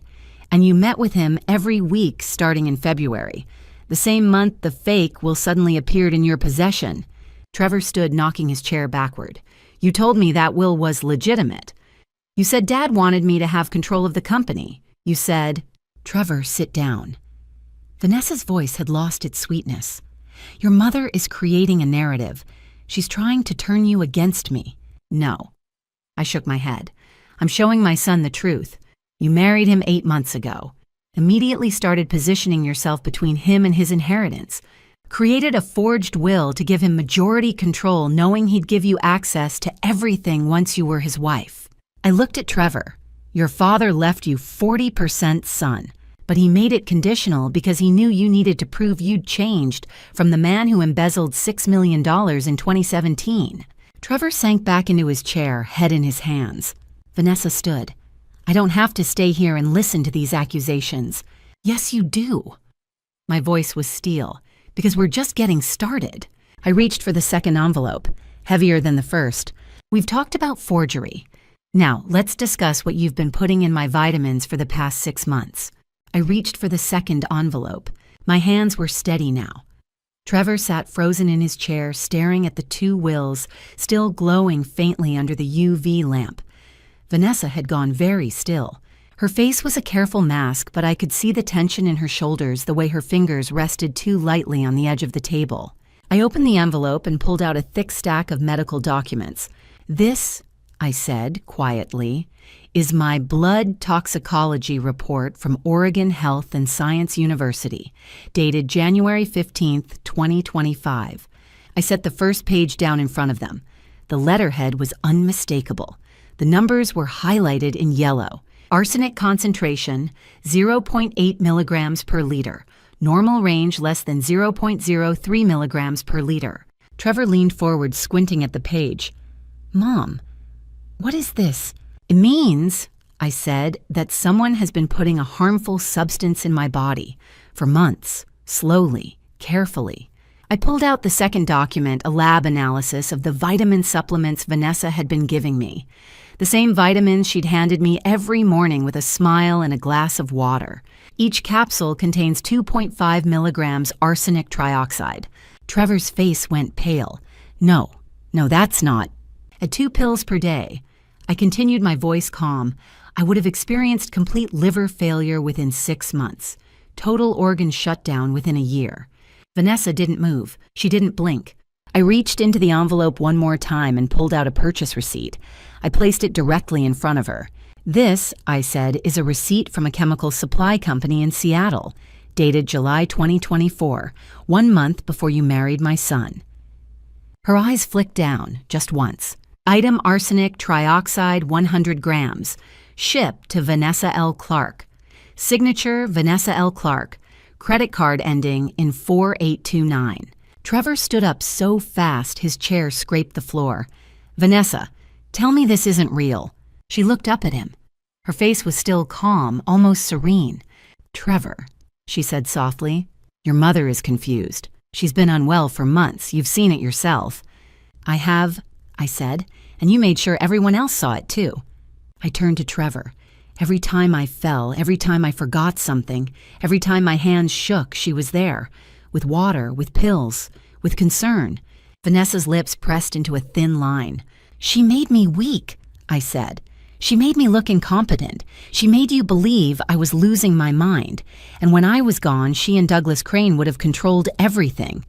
And you met with him every week starting in February. The same month the fake will suddenly appeared in your possession. Trevor stood, knocking his chair backward. You told me that will was legitimate. You said Dad wanted me to have control of the company. You said, Trevor, sit down. Vanessa's voice had lost its sweetness. Your mother is creating a narrative. She's trying to turn you against me. No. I shook my head. I'm showing my son the truth. You married him 8 months ago. Immediately started positioning yourself between him and his inheritance. Created a forged will to give him majority control, knowing he'd give you access to everything once you were his wife. I looked at Trevor. Your father left you 40% son, but he made it conditional because he knew you needed to prove you'd changed from the man who embezzled $6 million in 2017. Trevor sank back into his chair, head in his hands. Vanessa stood. I don't have to stay here and listen to these accusations. Yes, you do. My voice was steel, because we're just getting started. I reached for the second envelope, heavier than the first. We've talked about forgery. Now, let's discuss what you've been putting in my vitamins for the past 6 months. I reached for the second envelope. My hands were steady now. Trevor sat frozen in his chair, staring at the 2 wills, still glowing faintly under the UV lamp. Vanessa had gone very still. Her face was a careful mask, but I could see the tension in her shoulders the way her fingers rested too lightly on the edge of the table. I opened the envelope and pulled out a thick stack of medical documents. "This," I said quietly, "is my blood toxicology report from Oregon Health and Science University, dated January 15th, 2025. I set the first page down in front of them. The letterhead was unmistakable. The numbers were highlighted in yellow. Arsenic concentration, 0.8 milligrams per liter. Normal range less than 0.03 milligrams per liter." Trevor leaned forward, squinting at the page. "Mom, what is this?" "It means," I said, "that someone has been putting a harmful substance in my body for months, slowly, carefully." I pulled out the second document, a lab analysis of the vitamin supplements Vanessa had been giving me. The same vitamins she'd handed me every morning with a smile and a glass of water. Each capsule contains 2.5 milligrams arsenic trioxide. Trevor's face went pale. No, that's not. At 2 pills per day. I continued, my voice calm. I would have experienced complete liver failure within 6 months. Total organ shutdown within a year. Vanessa didn't move. She didn't blink. I reached into the envelope one more time and pulled out a purchase receipt. I placed it directly in front of her. "This," I said, "is a receipt from a chemical supply company in Seattle, dated July 2024, 1 month before you married my son." Her eyes flicked down, just once. "Item arsenic trioxide 100 grams. Shipped to Vanessa L. Clark. Signature Vanessa L. Clark. Credit card ending in 4829. Trevor stood up so fast his chair scraped the floor. "Vanessa, tell me this isn't real." She looked up at him. Her face was still calm, almost serene. "Trevor," she said softly, "your mother is confused. She's been unwell for months. You've seen it yourself." "I have," I said, "and you made sure everyone else saw it too." I turned to Trevor. Every time I fell, every time I forgot something, every time my hands shook, she was there. With water, with pills, with concern. Vanessa's lips pressed into a thin line. "She made me weak," I said. "She made me look incompetent. She made you believe I was losing my mind. And when I was gone, she and Douglas Crane would have controlled everything."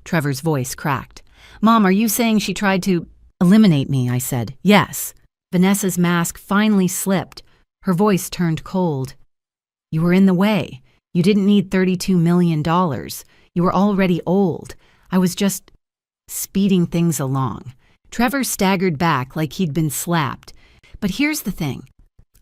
Trevor's voice cracked. "Mom, are you saying she tried to eliminate me?" I said. "Yes." Vanessa's mask finally slipped. Her voice turned cold. "You were in the way. You didn't need $32 million. You were already old. I was just speeding things along." Trevor staggered back like he'd been slapped. "But here's the thing,"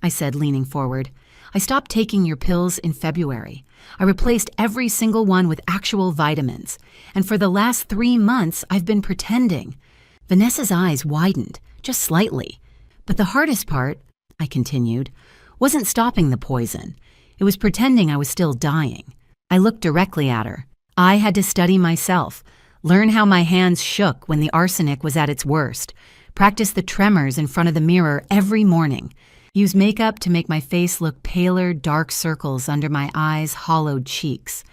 I said, leaning forward. "I stopped taking your pills in February. I replaced every single one with actual vitamins. And for the last 3 months, I've been pretending." Vanessa's eyes widened, just slightly. "But the hardest part," I continued, "wasn't stopping the poison. It was pretending I was still dying." I looked directly at her. I had to study myself, learn how my hands shook when the arsenic was at its worst, practice the tremors in front of the mirror every morning, use makeup to make my face look paler, dark circles under my eyes' hollowed cheeks.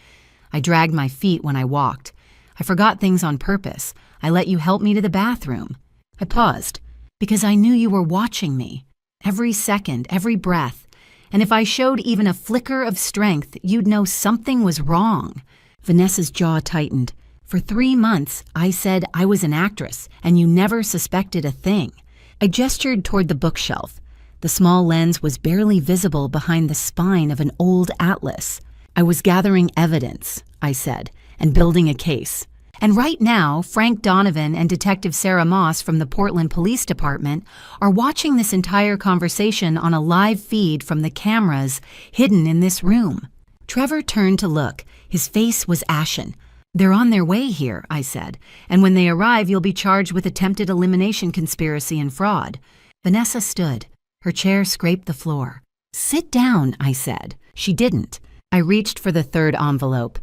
I dragged my feet when I walked. I forgot things on purpose. I let you help me to the bathroom. I paused, because I knew you were watching me. Every second, every breath. And if I showed even a flicker of strength, you'd know something was wrong. Vanessa's jaw tightened. "For 3 months, I said I was an actress, and you never suspected a thing." I gestured toward the bookshelf. The small lens was barely visible behind the spine of an old atlas. "I was gathering evidence," I said, "and building a case. And right now, Frank Donovan and Detective Sarah Moss from the Portland Police Department are watching this entire conversation on a live feed from the cameras hidden in this room." Trevor turned to look. His face was ashen. "They're on their way here," I said, "and when they arrive, you'll be charged with attempted elimination conspiracy and fraud." Vanessa stood. Her chair scraped the floor. "Sit down," I said. She didn't. I reached for the third envelope,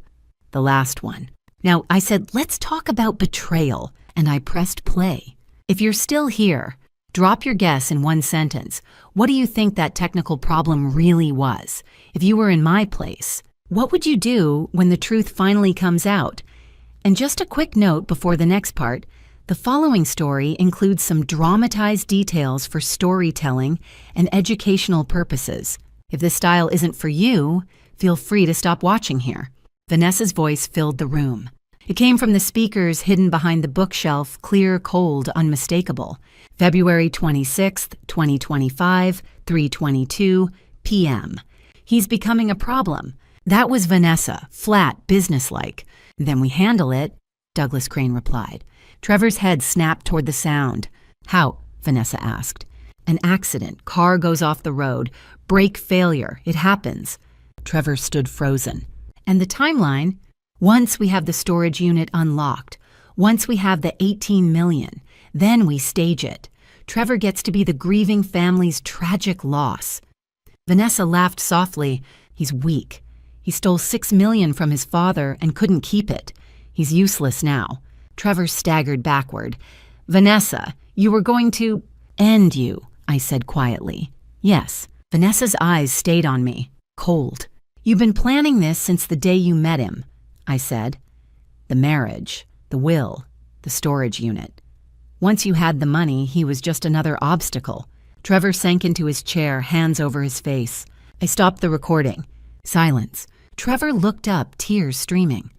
the last one. Now, I said, "Let's talk about betrayal," and I pressed play. If you're still here, drop your guess in one sentence. What do you think that technical problem really was? If you were in my place, what would you do when the truth finally comes out? And just a quick note before the next part, the following story includes some dramatized details for storytelling and educational purposes. If this style isn't for you, feel free to stop watching here. Vanessa's voice filled the room. It came from the speakers hidden behind the bookshelf, clear, cold, unmistakable. February 26th, 2025, 3:22 p.m. "He's becoming a problem." That was Vanessa, flat, businesslike. "Then we handle it," Douglas Crane replied. Trevor's head snapped toward the sound. "How?" Vanessa asked. "An accident. Car goes off the road. Brake failure. It happens." Trevor stood frozen. "And the timeline? Once we have the storage unit unlocked, once we have the 18 million, then we stage it. Trevor gets to be the grieving family's tragic loss." Vanessa laughed softly. "He's weak. He stole 6 million from his father and couldn't keep it. He's useless now." Trevor staggered backward. "Vanessa, you were going to end you," I said quietly. "Yes." Vanessa's eyes stayed on me, cold. "You've been planning this since the day you met him," I said. "The marriage, the will, the storage unit. Once you had the money, he was just another obstacle." Trevor sank into his chair, hands over his face. I stopped the recording. Silence. Trevor looked up, tears streaming.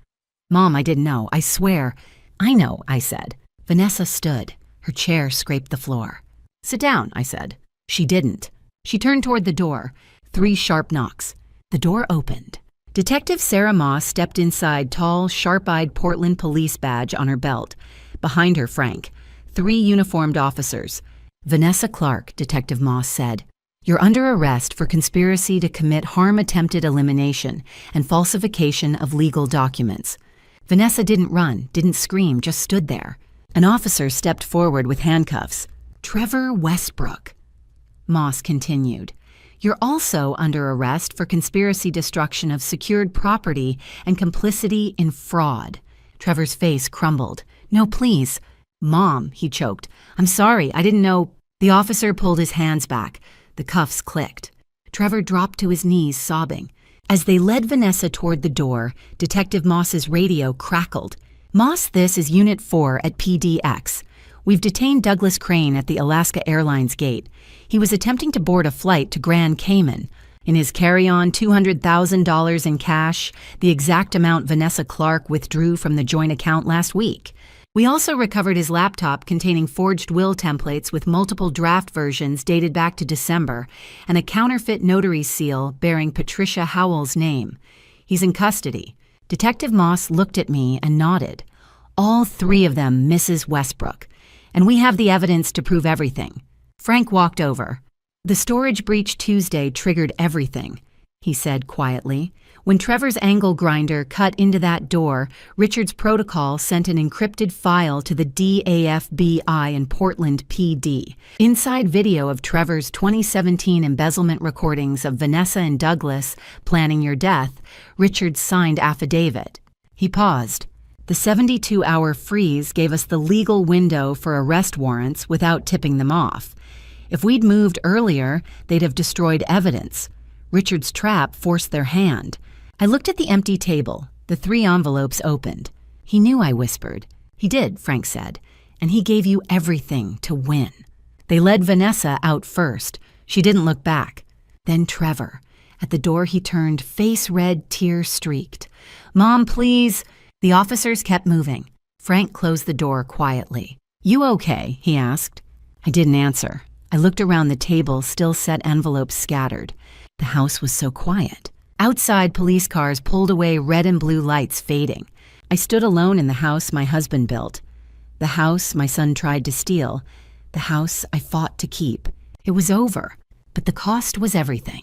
"Mom, I didn't know. I swear." "I know," I said. Vanessa stood. Her chair scraped the floor. "Sit down," I said. She didn't. She turned toward the door. 3 sharp knocks. The door opened. Detective Sarah Moss stepped inside, tall, sharp-eyed Portland police badge on her belt. Behind her, Frank. 3 uniformed officers. "Vanessa Clark," Detective Moss said. "You're under arrest for conspiracy to commit harm attempted elimination and falsification of legal documents." Vanessa didn't run, didn't scream, just stood there. An officer stepped forward with handcuffs. "Trevor Westbrook." Moss continued. "You're also under arrest for conspiracy destruction of secured property and complicity in fraud." Trevor's face crumbled. "No, please." "Mom," he choked. "I'm sorry, I didn't know." The officer pulled his hands back. The cuffs clicked. Trevor dropped to his knees, sobbing. As they led Vanessa toward the door, Detective Moss's radio crackled. "Moss, this is Unit 4 at PDX. We've detained Douglas Crane at the Alaska Airlines gate. He was attempting to board a flight to Grand Cayman. In his carry-on, $200,000 in cash, the exact amount Vanessa Clark withdrew from the joint account last week. We also recovered his laptop containing forged will templates with multiple draft versions dated back to December and a counterfeit notary seal bearing Patricia Howell's name. He's in custody." Detective Moss looked at me and nodded. "All 3 of them Mrs. Westbrook. And we have the evidence to prove everything." Frank walked over. "The storage breach Tuesday triggered everything," he said quietly. "When Trevor's angle grinder cut into that door, Richard's protocol sent an encrypted file to the DAFBI in Portland PD. Inside video of Trevor's 2017 embezzlement recordings of Vanessa and Douglas planning your death, Richard's signed affidavit." He paused. "The 72-hour freeze gave us the legal window for arrest warrants without tipping them off. If we'd moved earlier, they'd have destroyed evidence. Richard's trap forced their hand." I looked at the empty table. The 3 envelopes opened. "He knew," I whispered. "He did," Frank said. "And he gave you everything to win." They led Vanessa out first. She didn't look back. Then Trevor. At the door he turned, face red, tear-streaked. "Mom, please." The officers kept moving. Frank closed the door quietly. "You okay?" he asked. I didn't answer. I looked around the table, still set envelopes scattered. The house was so quiet. Outside, police cars pulled away, red and blue lights fading. I stood alone in the house my husband built. The house my son tried to steal. The house I fought to keep. It was over, but the cost was everything.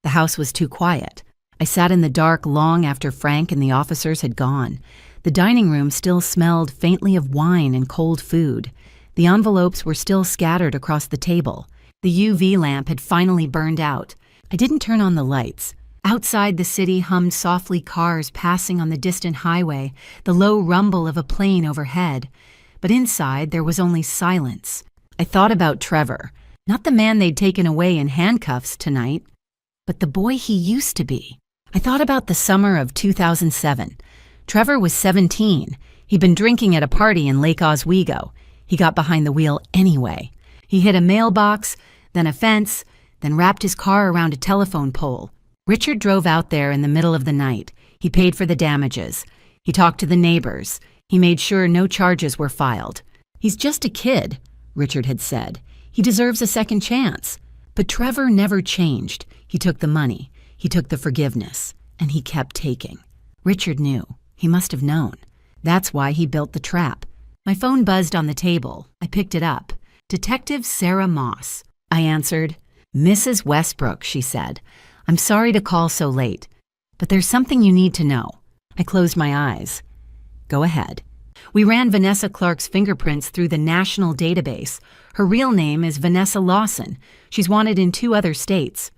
The house was too quiet. I sat in the dark long after Frank and the officers had gone. The dining room still smelled faintly of wine and cold food. The envelopes were still scattered across the table. The UV lamp had finally burned out. I didn't turn on the lights. Outside the city hummed softly cars passing on the distant highway, the low rumble of a plane overhead. But inside there was only silence. I thought about Trevor, not the man they'd taken away in handcuffs tonight, but the boy he used to be. I thought about the summer of 2007. Trevor was 17. He'd been drinking at a party in Lake Oswego. He got behind the wheel anyway. He hit a mailbox, then a fence, then wrapped his car around a telephone pole. Richard drove out there in the middle of the night. He paid for the damages. He talked to the neighbors. He made sure no charges were filed. "He's just a kid," Richard had said. "He deserves a second chance." But Trevor never changed. He took the money. He took the forgiveness. And he kept taking. Richard knew. He must have known. That's why he built the trap. My phone buzzed on the table. I picked it up. "Detective Sarah Moss." I answered. "Mrs. Westbrook," she said. "I'm sorry to call so late, but there's something you need to know." I closed my eyes. "Go ahead." We ran Vanessa Clark's fingerprints through the national database. Her real name is Vanessa Lawson. She's wanted in 2 other states.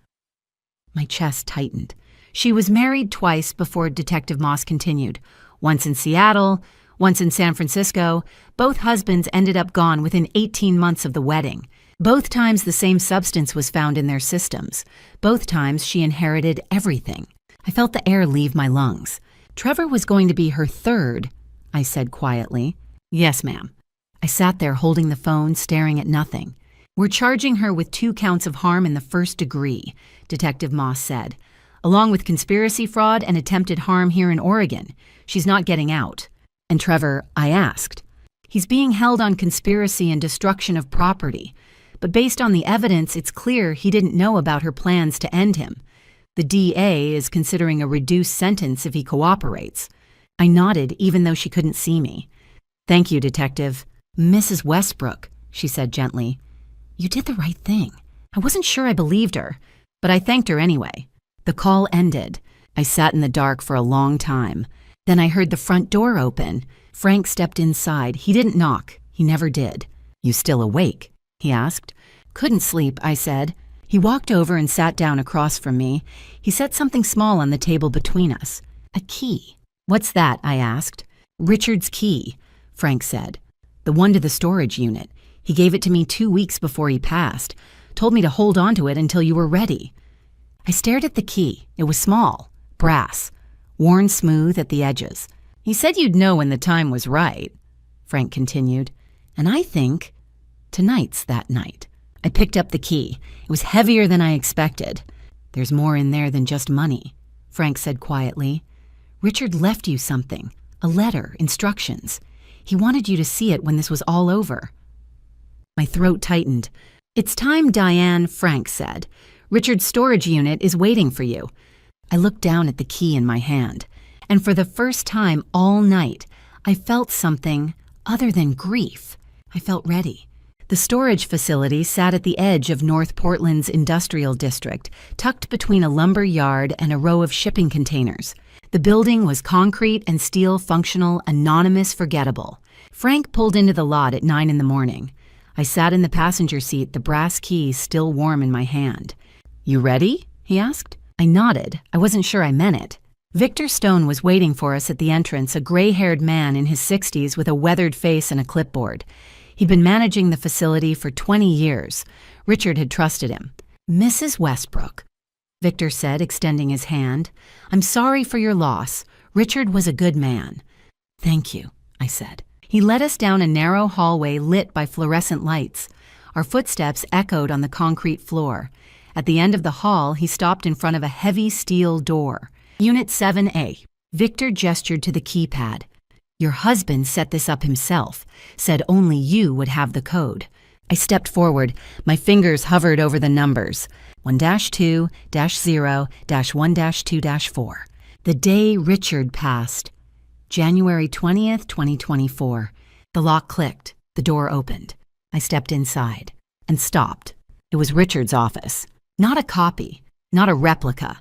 My chest tightened. She was married twice before Detective Moss continued. Once in Seattle, once in San Francisco. Both husbands ended up gone within 18 months of the wedding. Both times the same substance was found in their systems. Both times she inherited everything. I felt the air leave my lungs. Trevor was going to be her third, I said quietly. "Yes, ma'am." I sat there holding the phone, staring at nothing. "We're charging her with 2 counts of harm in the first degree," Detective Moss said, "along with conspiracy fraud and attempted harm here in Oregon. She's not getting out." "And Trevor," I asked. "He's being held on conspiracy and destruction of property. But based on the evidence, it's clear he didn't know about her plans to end him. The DA is considering a reduced sentence if he cooperates." I nodded, even though she couldn't see me. "Thank you, Detective." "Mrs. Westbrook," she said gently. "You did the right thing." I wasn't sure I believed her, but I thanked her anyway. The call ended. I sat in the dark for a long time. Then I heard the front door open. Frank stepped inside. He didn't knock. He never did. "You still awake?" he asked. "Couldn't sleep," I said. He walked over and sat down across from me. He set something small on the table between us. A key. "What's that?" I asked. "Richard's key," Frank said. "The one to the storage unit. He gave it to me 2 weeks before he passed. Told me to hold on to it until you were ready." I stared at the key. It was small, brass, worn smooth at the edges. "He said you'd know when the time was right," Frank continued. "And I think tonight's that night." I picked up the key. It was heavier than I expected. "There's more in there than just money," Frank said quietly. "Richard left you something, a letter, instructions. He wanted you to see it when this was all over." My throat tightened. "It's time, Diane," Frank said. "Richard's storage unit is waiting for you." I looked down at the key in my hand, and for the first time all night, I felt something other than grief. I felt ready. The storage facility sat at the edge of North Portland's industrial district, tucked between a lumber yard and a row of shipping containers. The building was concrete and steel functional, anonymous, forgettable. Frank pulled into the lot at 9 in the morning. I sat in the passenger seat, the brass key still warm in my hand. "You ready?" he asked. I nodded. I wasn't sure I meant it. Victor Stone was waiting for us at the entrance, a gray-haired man in his 60s with a weathered face and a clipboard. He'd been managing the facility for 20 years. Richard had trusted him. "Mrs. Westbrook," Victor said, extending his hand. "I'm sorry for your loss. Richard was a good man." "Thank you," I said. He led us down a narrow hallway lit by fluorescent lights. Our footsteps echoed on the concrete floor. At the end of the hall, he stopped in front of a heavy steel door. "Unit 7A. Victor gestured to the keypad. "Your husband set this up himself, said only you would have the code." I stepped forward. My fingers hovered over the numbers. 1-2-0-1-2-4. The day Richard passed. January 20th, 2024. The lock clicked. The door opened. I stepped inside and stopped. It was Richard's office. Not a copy, not a replica.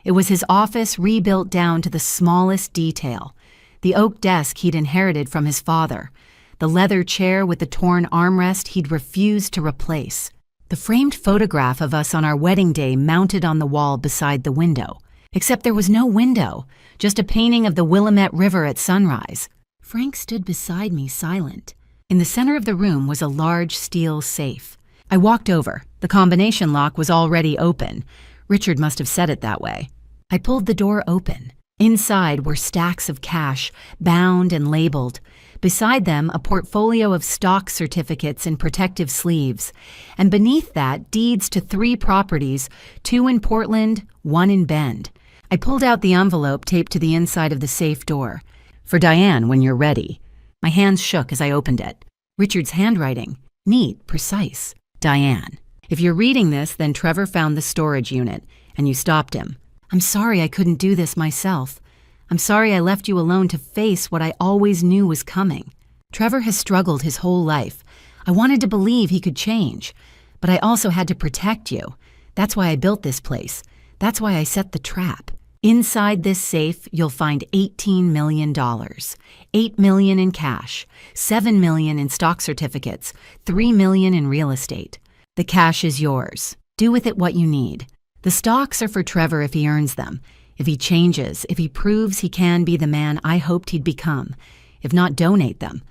It was his office rebuilt down to the smallest detail. The oak desk he'd inherited from his father. The leather chair with the torn armrest he'd refused to replace. The framed photograph of us on our wedding day mounted on the wall beside the window. Except there was no window, just a painting of the Willamette River at sunrise. Frank stood beside me, silent. In the center of the room was a large steel safe. I walked over. The combination lock was already open. Richard must have said it that way. I pulled the door open. Inside were stacks of cash, bound and labeled. Beside them, a portfolio of stock certificates in protective sleeves. And beneath that, deeds to 3 properties, 2 in Portland, 1 in Bend. I pulled out the envelope taped to the inside of the safe door. "For Diane, when you're ready." My hands shook as I opened it. Richard's handwriting. Neat, precise. Diane. "If you're reading this, then Trevor found the storage unit, and you stopped him. I'm sorry I couldn't do this myself. I'm sorry I left you alone to face what I always knew was coming. Trevor has struggled his whole life. I wanted to believe he could change, but I also had to protect you. That's why I built this place. That's why I set the trap. Inside this safe, you'll find $18 million. $8 million in cash, $7 million in stock certificates, $3 million in real estate. The cash is yours. Do with it what you need. The stocks are for Trevor if he earns them. If he changes, if he proves he can be the man I hoped he'd become. If not, donate them.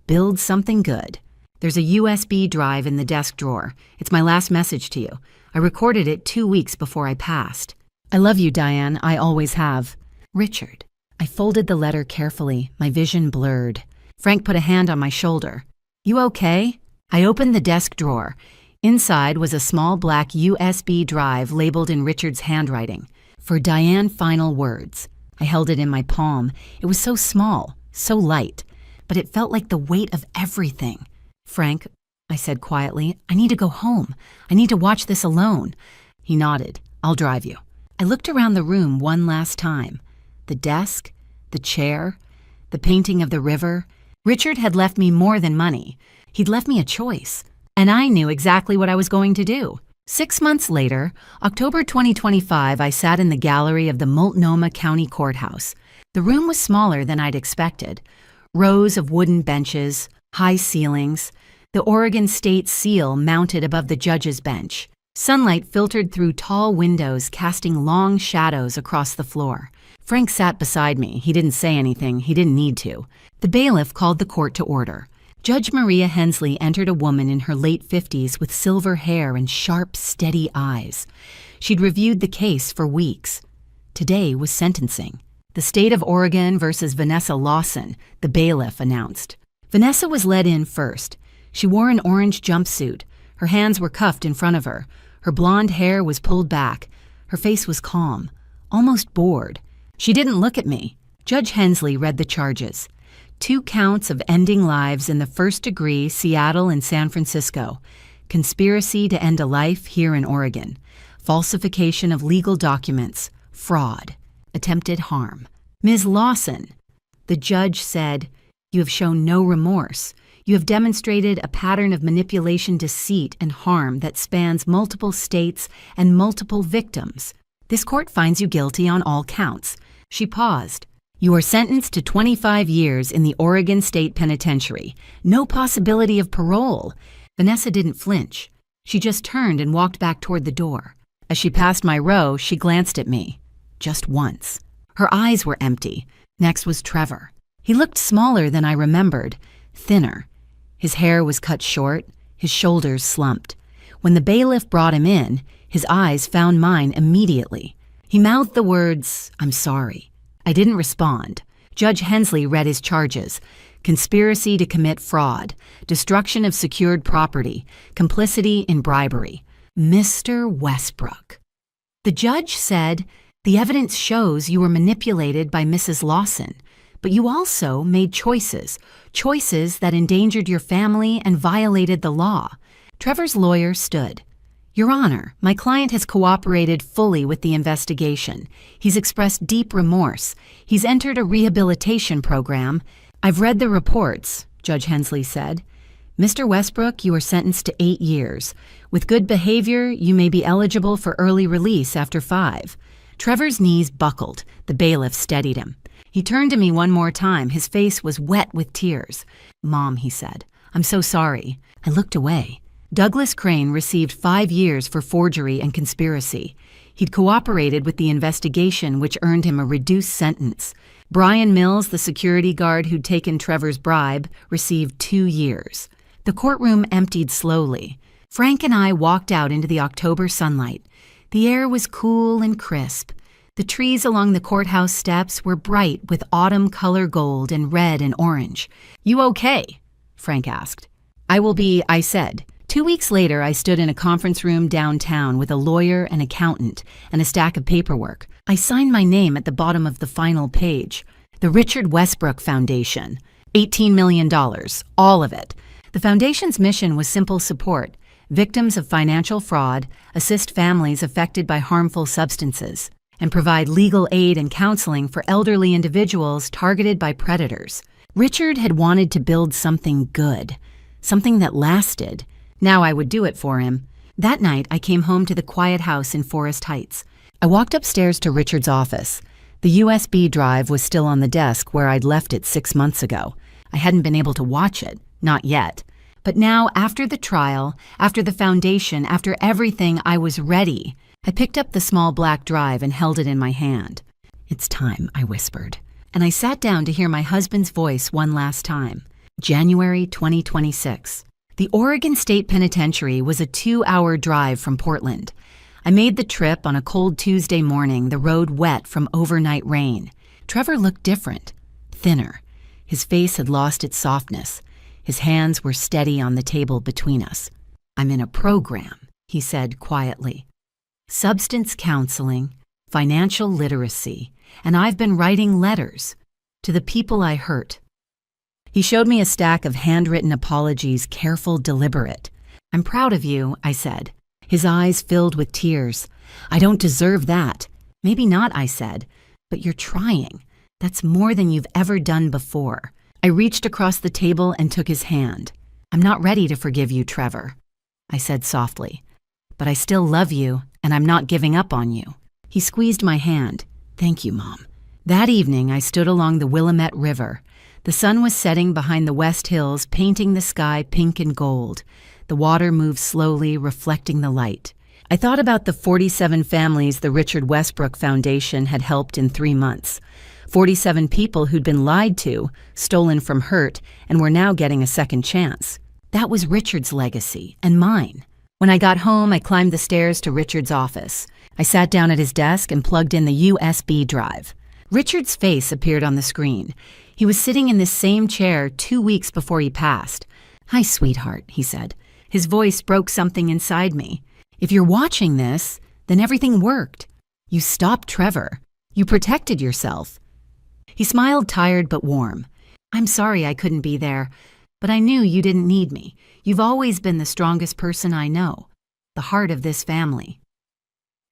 Build something good. There's a USB drive in the desk drawer. It's my last message to you. I recorded it 2 weeks before I passed. I love you, Diane. I always have. Richard." I folded the letter carefully, my vision blurred. Frank put a hand on my shoulder. "You okay?" I opened the desk drawer. Inside was a small black USB drive labeled in Richard's handwriting. "For Diane, final words." I held it in my palm. It was so small, so light, but it felt like the weight of everything. "Frank," I said quietly, "I need to go home. I need to watch this alone." He nodded. "I'll drive you." I looked around the room one last time. The desk, the chair, the painting of the river. Richard had left me more than money. He'd left me a choice, and I knew exactly what I was going to do. 6 months later, October 2025, I sat in the gallery of the Multnomah County Courthouse. The room was smaller than I'd expected. Rows of wooden benches, high ceilings, the Oregon State seal mounted above the judge's bench. Sunlight filtered through tall windows, casting long shadows across the floor. Frank sat beside me. He didn't say anything. He didn't need to. The bailiff called the court to order. Judge Maria Hensley entered a woman in her late 50s with silver hair and sharp, steady eyes. She'd reviewed the case for weeks. Today was sentencing. The state of Oregon versus Vanessa Lawson, the bailiff announced. Vanessa was led in first. She wore an orange jumpsuit. Her hands were cuffed in front of her. Her blonde hair was pulled back. Her face was calm, almost bored. She didn't look at me. Judge Hensley read the charges. 2 counts of ending lives in the first degree, Seattle and San Francisco. Conspiracy to end a life here in Oregon. Falsification of legal documents. Fraud. Attempted harm. Ms. Lawson, the judge said, "You have shown no remorse. You have demonstrated a pattern of manipulation, deceit, and harm that spans multiple states and multiple victims. This court finds you guilty on all counts." She paused. "You are sentenced to 25 years in the Oregon State Penitentiary. No possibility of parole." Vanessa didn't flinch. She just turned and walked back toward the door. As she passed my row, she glanced at me. Just once. Her eyes were empty. Next was Trevor. He looked smaller than I remembered, thinner. His hair was cut short, his shoulders slumped. When the bailiff brought him in, his eyes found mine immediately. He mouthed the words, "I'm sorry." I didn't respond. Judge Hensley read his charges. Conspiracy to commit fraud, destruction of secured property, complicity in bribery. Mr. Westbrook. The judge said, "The evidence shows you were manipulated by Mrs. Lawson, but you also made choices that endangered your family and violated the law." Trevor's lawyer stood. "Your Honor, my client has cooperated fully with the investigation. He's expressed deep remorse. He's entered a rehabilitation program." "I've read the reports," Judge Hensley said. "Mr. Westbrook, you are sentenced to 8 years. With good behavior, you may be eligible for early release after 5. Trevor's knees buckled. The bailiff steadied him. He turned to me one more time. His face was wet with tears. "Mom," he said, "I'm so sorry." I looked away. Douglas Crane received 5 years for forgery and conspiracy. He'd cooperated with the investigation, which earned him a reduced sentence. Brian Mills, the security guard who'd taken Trevor's bribe, received 2 years. The courtroom emptied slowly. Frank and I walked out into the October sunlight. The air was cool and crisp. The trees along the courthouse steps were bright with autumn color gold and red and orange. "You okay?" Frank asked. "I will be," I said. 2 weeks later, I stood in a conference room downtown with a lawyer, an accountant, and a stack of paperwork. I signed my name at the bottom of the final page. The Richard Westbrook Foundation. $18 million, all of it. The foundation's mission was simple support. Victims of financial fraud, assist families affected by harmful substances, and provide legal aid and counseling for elderly individuals targeted by predators. Richard had wanted to build something good, something that lasted. Now I would do it for him. That night, I came home to the quiet house in Forest Heights. I walked upstairs to Richard's office. The USB drive was still on the desk where I'd left it 6 months ago. I hadn't been able to watch it, not yet. But now, after the trial, after the foundation, after everything, I was ready. I picked up the small black drive and held it in my hand. "It's time," I whispered. And I sat down to hear my husband's voice one last time. January 2026. The Oregon State Penitentiary was a 2-hour drive from Portland. I made the trip on a cold Tuesday morning, the road wet from overnight rain. Trevor looked different, thinner. His face had lost its softness. His hands were steady on the table between us. "I'm in a program," he said quietly. "Substance counseling, financial literacy, and I've been writing letters to the people I hurt." He showed me a stack of handwritten apologies, careful, deliberate. "I'm proud of you," I said. His eyes filled with tears. "I don't deserve that." "Maybe not," I said, "but you're trying. That's more than you've ever done before." I reached across the table and took his hand. "I'm not ready to forgive you, Trevor," I said softly. "But I still love you, and I'm not giving up on you." He squeezed my hand. "Thank you, Mom." That evening, I stood along the Willamette River. The sun was setting behind the West Hills, painting the sky pink and gold. The water moved slowly, reflecting the light. I thought about the 47 families the Richard Westbrook Foundation had helped in 3 months. 47 people who'd been lied to, stolen from hurt, and were now getting a second chance. That was Richard's legacy, and mine. When I got home, I climbed the stairs to Richard's office. I sat down at his desk and plugged in the USB drive. Richard's face appeared on the screen. He was sitting in this same chair 2 weeks before he passed. "Hi, sweetheart," he said. His voice broke something inside me. "If you're watching this, then everything worked. You stopped Trevor. You protected yourself." He smiled, tired but warm. "I'm sorry I couldn't be there, but I knew you didn't need me. You've always been the strongest person I know, the heart of this family."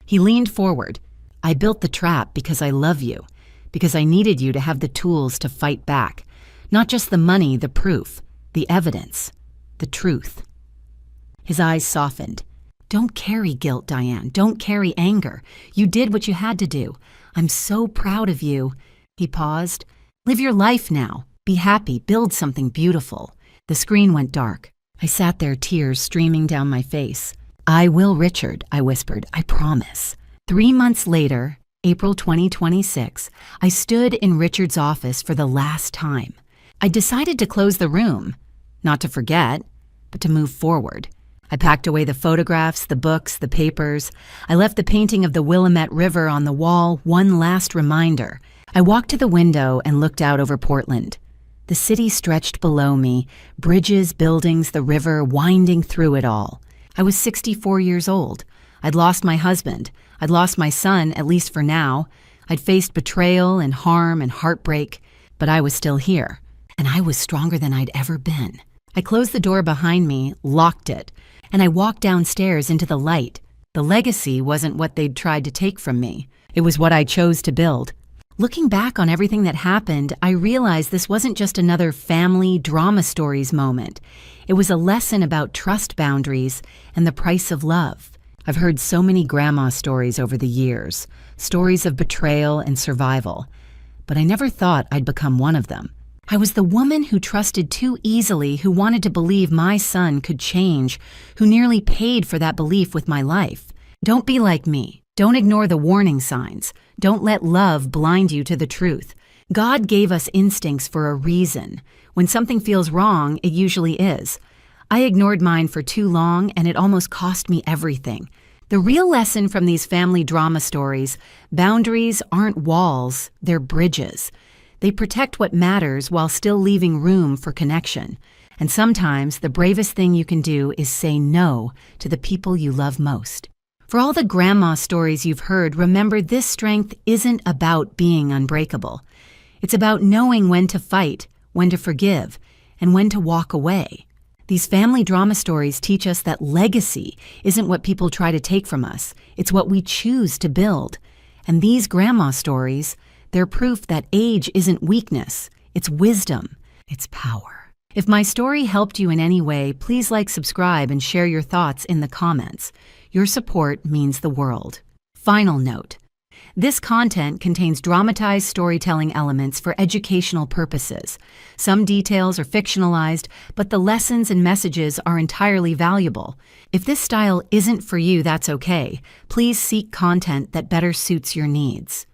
He leaned forward. "I built the trap because I love you, because I needed you to have the tools to fight back. Not just the money, the proof, the evidence, the truth." His eyes softened. "Don't carry guilt, Diane. Don't carry anger. You did what you had to do. I'm so proud of you." He paused. "Live your life now. Be happy. Build something beautiful." The screen went dark. I sat there, tears streaming down my face. "I will, Richard," I whispered. "I promise." 3 months later, April 2026, I stood in Richard's office for the last time. I decided to close the room, not to forget, but to move forward. I packed away the photographs, the books, the papers. I left the painting of the Willamette River on the wall, one last reminder. I walked to the window and looked out over Portland. The city stretched below me, bridges, buildings, the river, winding through it all. I was 64 years old. I'd lost my husband. I'd lost my son, at least for now. I'd faced betrayal and harm and heartbreak, but I was still here, and I was stronger than I'd ever been. I closed the door behind me, locked it, and I walked downstairs into the light. The legacy wasn't what they'd tried to take from me. It was what I chose to build. Looking back on everything that happened, I realized this wasn't just another family drama stories moment. It was a lesson about trust boundaries and the price of love. I've heard so many grandma stories over the years, stories of betrayal and survival, but I never thought I'd become one of them. I was the woman who trusted too easily, who wanted to believe my son could change, who nearly paid for that belief with my life. Don't be like me. Don't ignore the warning signs. Don't let love blind you to the truth. God gave us instincts for a reason. When something feels wrong, it usually is. I ignored mine for too long, and it almost cost me everything. The real lesson from these family drama stories: boundaries aren't walls, they're bridges. They protect what matters while still leaving room for connection. And sometimes the bravest thing you can do is say no to the people you love most. For all the grandma stories you've heard, remember this strength isn't about being unbreakable. It's about knowing when to fight, when to forgive, and when to walk away. These family drama stories teach us that legacy isn't what people try to take from us. It's what we choose to build. And these grandma stories, they're proof that age isn't weakness. It's wisdom. It's power. If my story helped you in any way, please like, subscribe, and share your thoughts in the comments. Your support means the world. Final note: this content contains dramatized storytelling elements for educational purposes. Some details are fictionalized, but the lessons and messages are entirely valuable. If this style isn't for you, that's okay. Please seek content that better suits your needs.